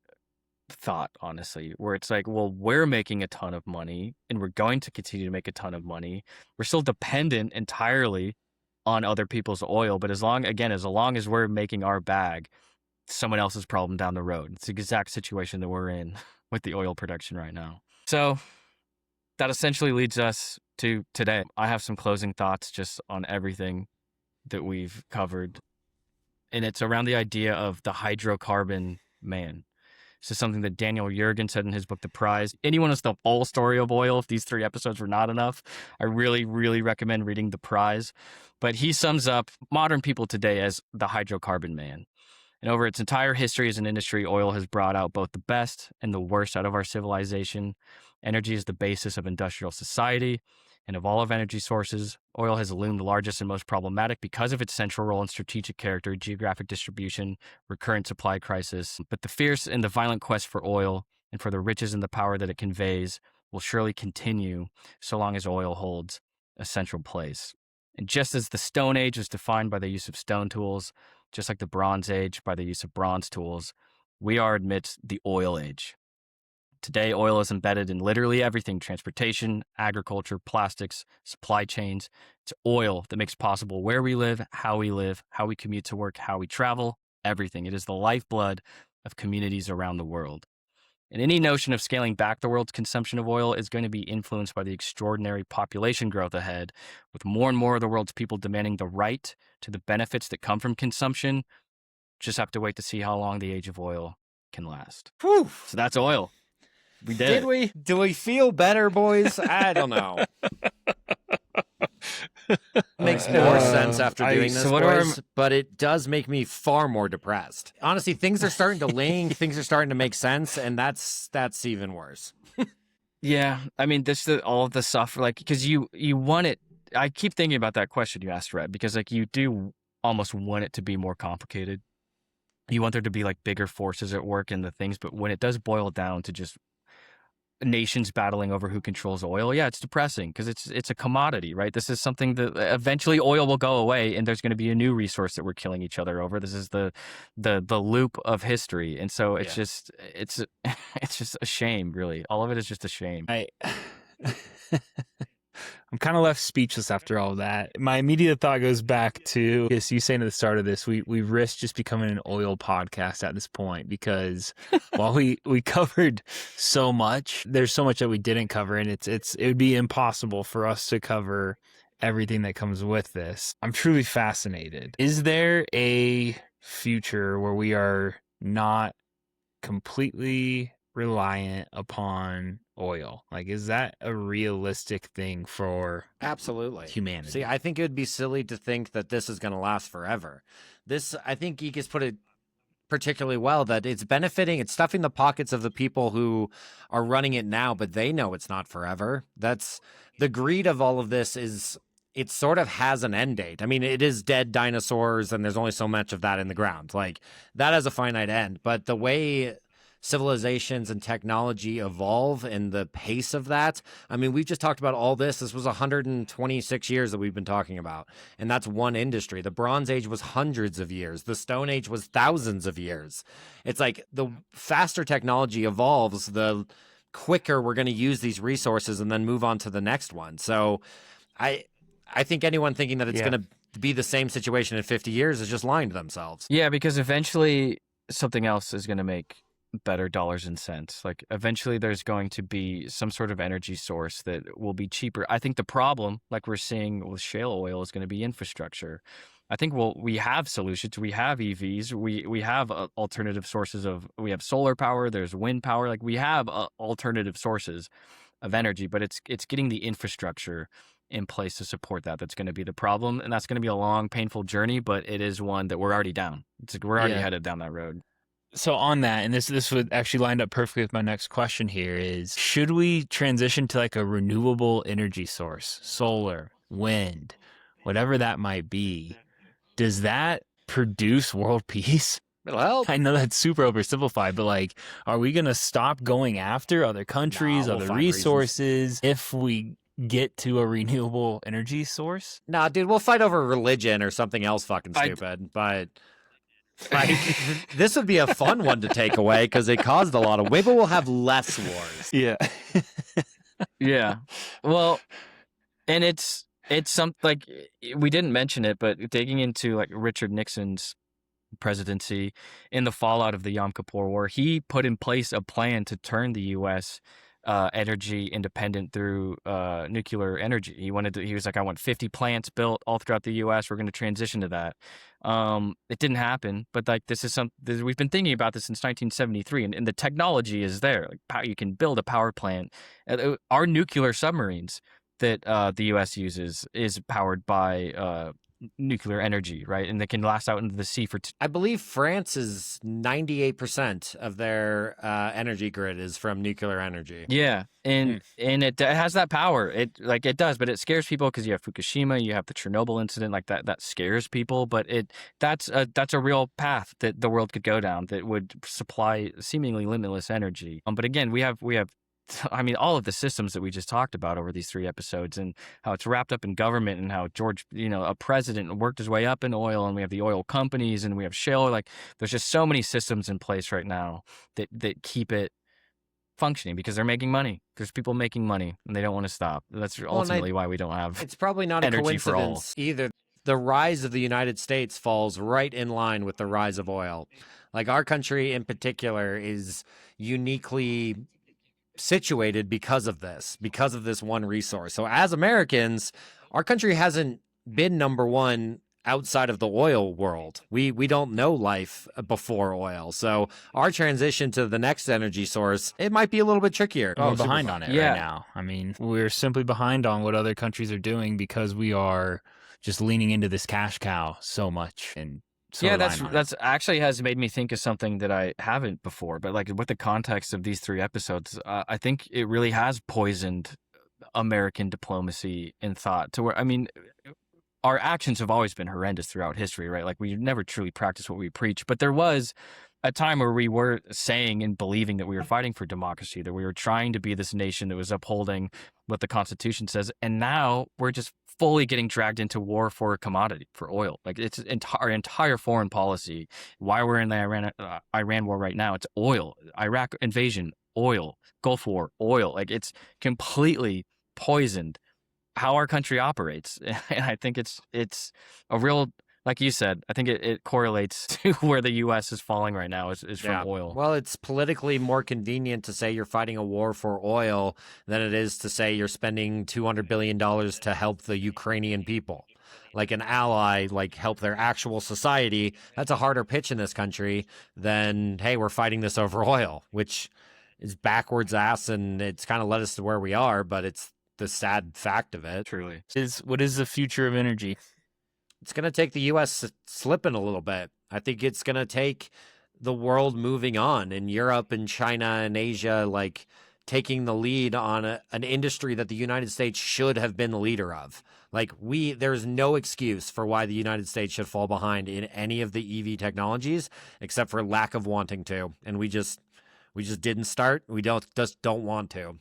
thought, honestly, where it's like, well, we're making a ton of money and we're going to continue to make a ton of money. We're still dependent entirely on other people's oil, but as long as we're making our bag, someone else's problem down the road. It's the exact situation that we're in with the oil production right now. So that essentially leads us to today. I have some closing thoughts just on everything that we've covered, and it's around the idea of the hydrocarbon man. This is something that Daniel Yergin said in his book, The Prize. Anyone wants the full story of oil, if these 3 episodes were not enough, I really, really recommend reading The Prize. But he sums up modern people today as the hydrocarbon man. And over its entire history as an industry, oil has brought out both the best and the worst out of our civilization. Energy is the basis of industrial society. And of all of energy sources, oil has loomed largest and most problematic because of its central role in strategic character, geographic distribution, recurrent supply crisis. But the fierce and the violent quest for oil and for the riches and the power that it conveys will surely continue so long as oil holds a central place. And just as the Stone Age was defined by the use of stone tools, just like the Bronze Age by the use of bronze tools, we are amidst the oil age. Today, oil is embedded in literally everything: transportation, agriculture, plastics, supply chains. It's oil that makes possible where we live, how we commute to work, how we travel, everything. It is the lifeblood of communities around the world. And any notion of scaling back the world's consumption of oil is going to be influenced by the extraordinary population growth ahead, with more and more of the world's people demanding the right to the benefits that come from consumption. Just have to wait to see how long the age of oil can last. Whew. So that's oil. We did it. we? Do we feel better, boys? I don't know. Makes more sense after doing this, so what are boys, but it does make me far more depressed. Honestly, things are starting to link, things are starting to make sense, and that's even worse. Yeah, I mean, all of the stuff, like, because you want it. I keep thinking about that question you asked, Red, because like you do almost want it to be more complicated. You want there to be like bigger forces at work in the things, but when it does boil down to just nations battling over who controls oil, yeah, it's depressing because it's a commodity, right? This is something that eventually oil will go away, and there's going to be a new resource that we're killing each other over. This is the loop of history, and so it's just it's just a shame, really. All of it is just a shame. I'm kind of left speechless after all that. My immediate thought goes back to you saying at the start of this, we risk just becoming an oil podcast at this point, because while we covered so much, there's so much that we didn't cover, and it would be impossible for us to cover everything that comes with this. I'm truly fascinated. Is there a future where we are not completely reliant upon oil? Like, is that a realistic thing for Absolutely humanity? See, I think it would be silly to think that this is going to last forever. I think Geek has put it particularly well, that it's stuffing the pockets of the people who are running it now, but they know it's not forever. That's the greed of all of this. It sort of has an end date. I mean, it is dead dinosaurs, and there's only so much of that in the ground. Like, that has a finite end, but the way civilizations and technology evolve and the pace of that. I mean, we've just talked about all this. This was 126 years that we've been talking about, and that's one industry. The Bronze Age was hundreds of years. The Stone Age was thousands of years. It's like the faster technology evolves, the quicker we're going to use these resources and then move on to the next one. So I think anyone thinking that it's going to be the same situation in 50 years is just lying to themselves. Yeah, because eventually something else is going to make better dollars and cents. Like, eventually there's going to be some sort of energy source that will be cheaper. I think the problem, like we're seeing with shale oil, is going to be infrastructure. I think we have solutions. We have EVs. We have alternative sources we have solar power. There's wind power. Like, we have alternative sources of energy, but it's getting the infrastructure in place to support that's going to be the problem. And that's going to be a long, painful journey, but it is one that we're already down. We're already headed down that road. So on that, and this would actually line up perfectly with my next question here, is should we transition to like a renewable energy source, solar, wind, whatever that might be? Does that produce world peace? Well, I know that's super oversimplified, but like, are we going to stop going after other countries, No, we'll other find resources if we get to a renewable energy source? nah, dude, we'll fight over religion or something else fucking stupid, but like, this would be a fun one to take away because it caused a lot of. Maybe we'll have less wars. Yeah. Yeah. Well, and it's something like, we didn't mention it, but digging into like Richard Nixon's presidency in the fallout of the Yom Kippur War, he put in place a plan to turn the U.S. Energy independent through nuclear energy. He was like, I want 50 plants built all throughout the U.S. We're going to transition to that. It didn't happen, but like we've been thinking about this since 1973, and the technology is there. Like, you can build a power plant. Our nuclear submarines that the U.S. uses is powered by nuclear energy, right? And they can last out into the sea for. I believe France is 98% of their energy grid is from nuclear energy. Yeah, and it has that power. It does, but it scares people because you have Fukushima, you have the Chernobyl incident, like that. That scares people, but that's a real path that the world could go down that would supply seemingly limitless energy. But again, we have. I mean, all of the systems that we just talked about over these 3 episodes, and how it's wrapped up in government, and how George, a president, worked his way up in oil, and we have the oil companies, and we have shale. Like, there's just so many systems in place right now that keep it functioning because they're making money. There's people making money, and they don't want to stop. That's ultimately why we don't have. It's probably not a energy for all. coincidence either. The rise of the United States falls right in line with the rise of oil. Like our country in particular is uniquely situated because of this one resource. So as Americans, our country hasn't been number one outside of the oil world. We don't know life before oil. So our transition to the next energy source, it might be a little bit trickier. We're super behind fun. on it Yeah. right now. I mean, we're simply behind on what other countries are doing because we are just leaning into this cash cow so much and so Yeah, reliant on it. that's actually has made me think of something that I haven't before. But like with the context of these 3 episodes, I think it really has poisoned American diplomacy and thought to where, I mean, our actions have always been horrendous throughout history, right? Like we never truly practice what we preach. But there was a time where we were saying and believing that we were fighting for democracy, that we were trying to be this nation that was upholding what the Constitution says. And now we're just fully getting dragged into war for a commodity, for oil. Like it's our entire foreign policy. Why we're in the Iran war right now, it's oil. Iraq invasion, oil. Gulf War, oil. Like it's completely poisoned how our country operates. And I think it's a real, like you said, I think it correlates to where the U.S. is falling right now is from oil. Well, it's politically more convenient to say you're fighting a war for oil than it is to say you're spending $200 billion to help the Ukrainian people. Like an ally, like help their actual society. That's a harder pitch in this country than, hey, we're fighting this over oil, which is backwards ass, and it's kind of led us to where we are, but it's the sad fact of it. Truly. What is the future of energy? It's going to take the U.S. slipping a little bit. I think it's going to take the world moving on, and Europe and China and Asia, like taking the lead on an industry that the United States should have been the leader of. Like there's no excuse for why the United States should fall behind in any of the EV technologies, except for lack of wanting to. And we just didn't start. We don't want to.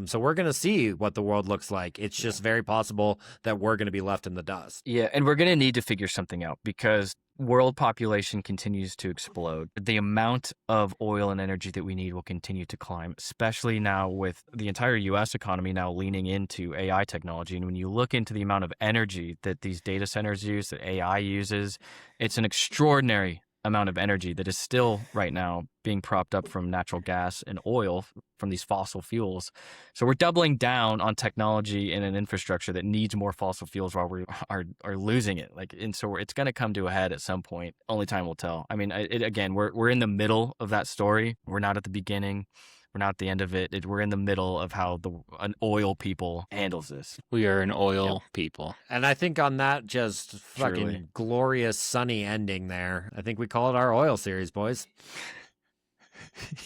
So we're going to see what the world looks like. It's just very possible that we're going to be left in the dust. Yeah, and we're going to need to figure something out because world population continues to explode. The amount of oil and energy that we need will continue to climb, especially now with the entire U.S. economy now leaning into AI technology. And when you look into the amount of energy that these data centers use, that AI uses, it's an extraordinary amount of energy that is still right now being propped up from natural gas and oil from these fossil fuels. So we're doubling down on technology and an infrastructure that needs more fossil fuels while we are losing it. And so it's going to come to a head at some point. Only time will tell. I mean, again, we're in the middle of that story. We're not at the beginning. We're not at the end of it. We're in the middle of how an oil people handles this. We are an oil people. And I think on that just fucking Truly. glorious sunny ending there, I think we call it our oil series, boys.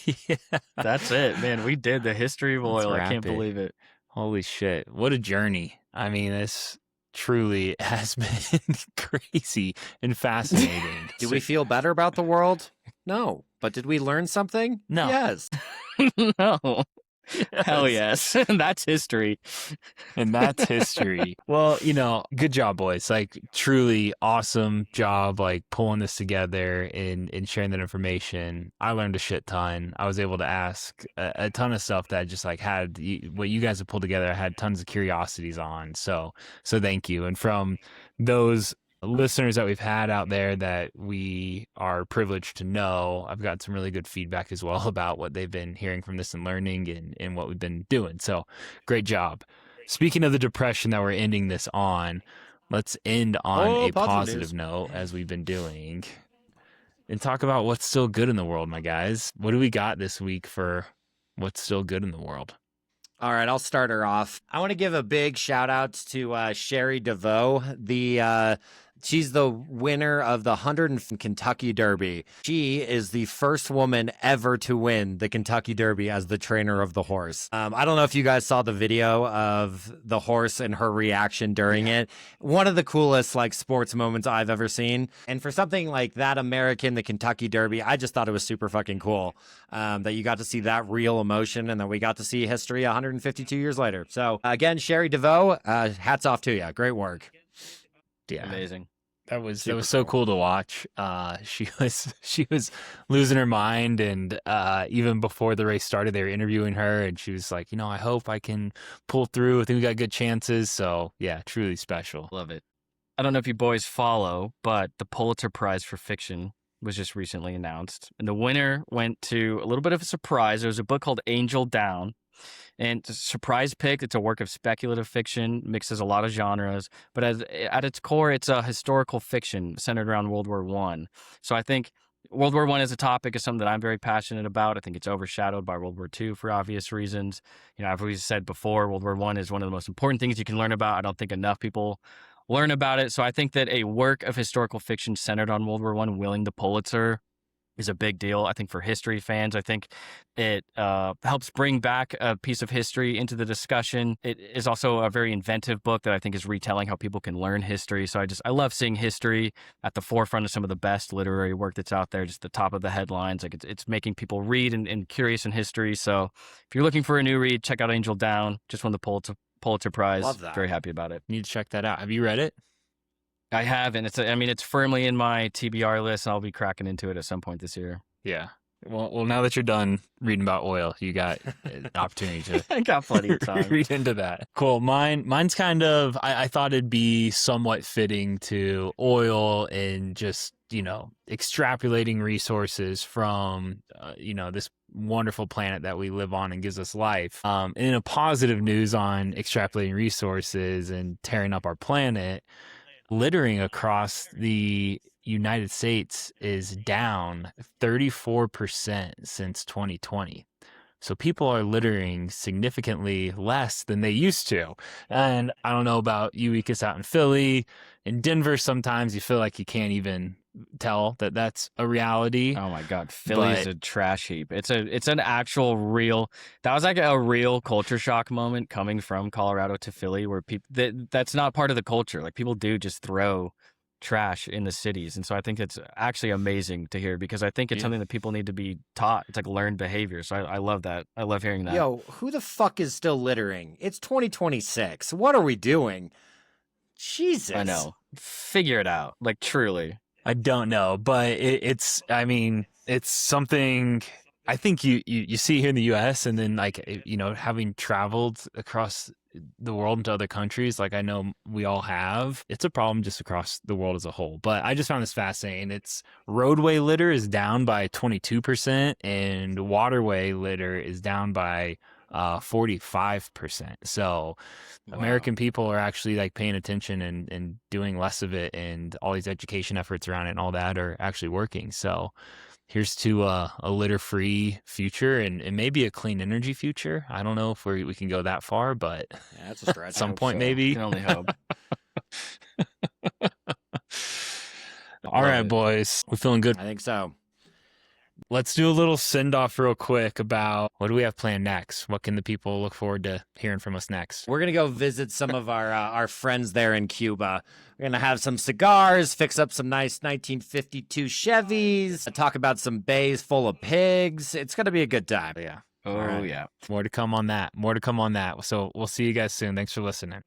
Yeah. That's it, man. We did the history of Let's oil. I wrap can't it. believe it. Holy shit. What a journey. I mean, this truly has been crazy and fascinating. Do we feel better about the world? No. But did we learn something? No. Yes. No. Hell yes. That's history. And that's history. Well, good job, boys. Like, truly awesome job, like, pulling this together and sharing that information. I learned a shit ton. I was able to ask a ton of stuff that I just, like, had what you guys have pulled together. I had tons of curiosities on. So thank you. And from those listeners that we've had out there that we are privileged to know, I've got some really good feedback as well about what they've been hearing from this and learning and what we've been doing. So great job. Speaking of the depression that we're ending this on, let's end on a positive note as we've been doing and talk about what's still good in the world, my guys. What do we got this week for what's still good in the world? All right, I'll start her off. I want to give a big shout out to Sherry DeVoe, she's the winner of the 100 Kentucky Derby. She is the first woman ever to win the Kentucky Derby as the trainer of the horse. I don't know if you guys saw the video of the horse and her reaction during it. One of the coolest sports moments I've ever seen. And for something like that American, the Kentucky Derby, I just thought it was super fucking cool that you got to see that real emotion and that we got to see history 152 years later. So again, Sherry DeVoe, hats off to you. Great work. Yeah. Amazing. That was so cool to watch. She was losing her mind, and even before the race started, they were interviewing her, and she was like, I hope I can pull through. I think we got good chances. So yeah, truly special. Love it. I don't know if you boys follow, but the Pulitzer Prize for Fiction was just recently announced. And the winner went to a little bit of a surprise. There was a book called Angel Down. And it's a surprise pick. It's a work of speculative fiction, mixes a lot of genres, but at its core, it's a historical fiction centered around World War One. So I think World War One as a topic is something that I'm very passionate about. I think it's overshadowed by World War Two for obvious reasons. I've always said before, World War One is one of the most important things you can learn about. I don't think enough people learn about it. So I think that a work of historical fiction centered on World War One winning the Pulitzer is a big deal. I think for history fans, I think it helps bring back a piece of history into the discussion. It is also a very inventive book that I think is retelling how people can learn history. So I love seeing history at the forefront of some of the best literary work that's out there, just the top of the headlines. Like it's making people read and curious in history. So if you're looking for a new read, check out Angel Down. Just won the Pulitzer Prize. Love that. Very happy about it. You need to check that out. Have you read it? I have, and it's firmly in my TBR list, and I'll be cracking into it at some point this year. Yeah. Well, now that you're done reading about oil, you got an opportunity to I got plenty of time. read into that. Cool. Mine's kind of, I thought it'd be somewhat fitting to oil and just, extrapolating resources from, this wonderful planet that we live on and gives us life. In a positive news on extrapolating resources and tearing up our planet, littering across the United States is down 34% since 2020. So people are littering significantly less than they used to. And I don't know about you, Ikas, out in Philly. In Denver, sometimes you feel like you can't even tell that that's a reality. Oh my God, Philly is a trash heap. It's an actual real. That was like a real culture shock moment coming from Colorado to Philly, where people that's not part of the culture. Like people do just throw trash in the cities, and so I think it's actually amazing to hear because I think it's something that people need to be taught. It's like learned behavior. So I love that. I love hearing that. Yo, who the fuck is still littering? It's 2026. What are we doing? Jesus. I know. Figure it out. Like truly. I don't know, but it's something I think you see here in the U.S. and then having traveled across the world into other countries, like I know we all have, it's a problem just across the world as a whole. But I just found this fascinating. It's roadway litter is down by 22% and waterway litter is down by 45%. So Wow. American people are actually like paying attention and doing less of it, and all these education efforts around it and all that are actually working. So here's to a litter-free future and maybe a clean energy future. I don't know if we can go that far, but Yeah, that's a stretch. at some point maybe. Can only hope. All right, boys. We're feeling good. I think so. Let's do a little send-off real quick about what do we have planned next? What can the people look forward to hearing from us next? We're gonna go visit some of our friends there in Cuba. We're gonna have some cigars, fix up some nice 1952 Chevys, talk about some bays full of pigs. It's gonna be a good time. Yeah. Oh, All right. yeah. More to come on that. So we'll see you guys soon. Thanks for listening.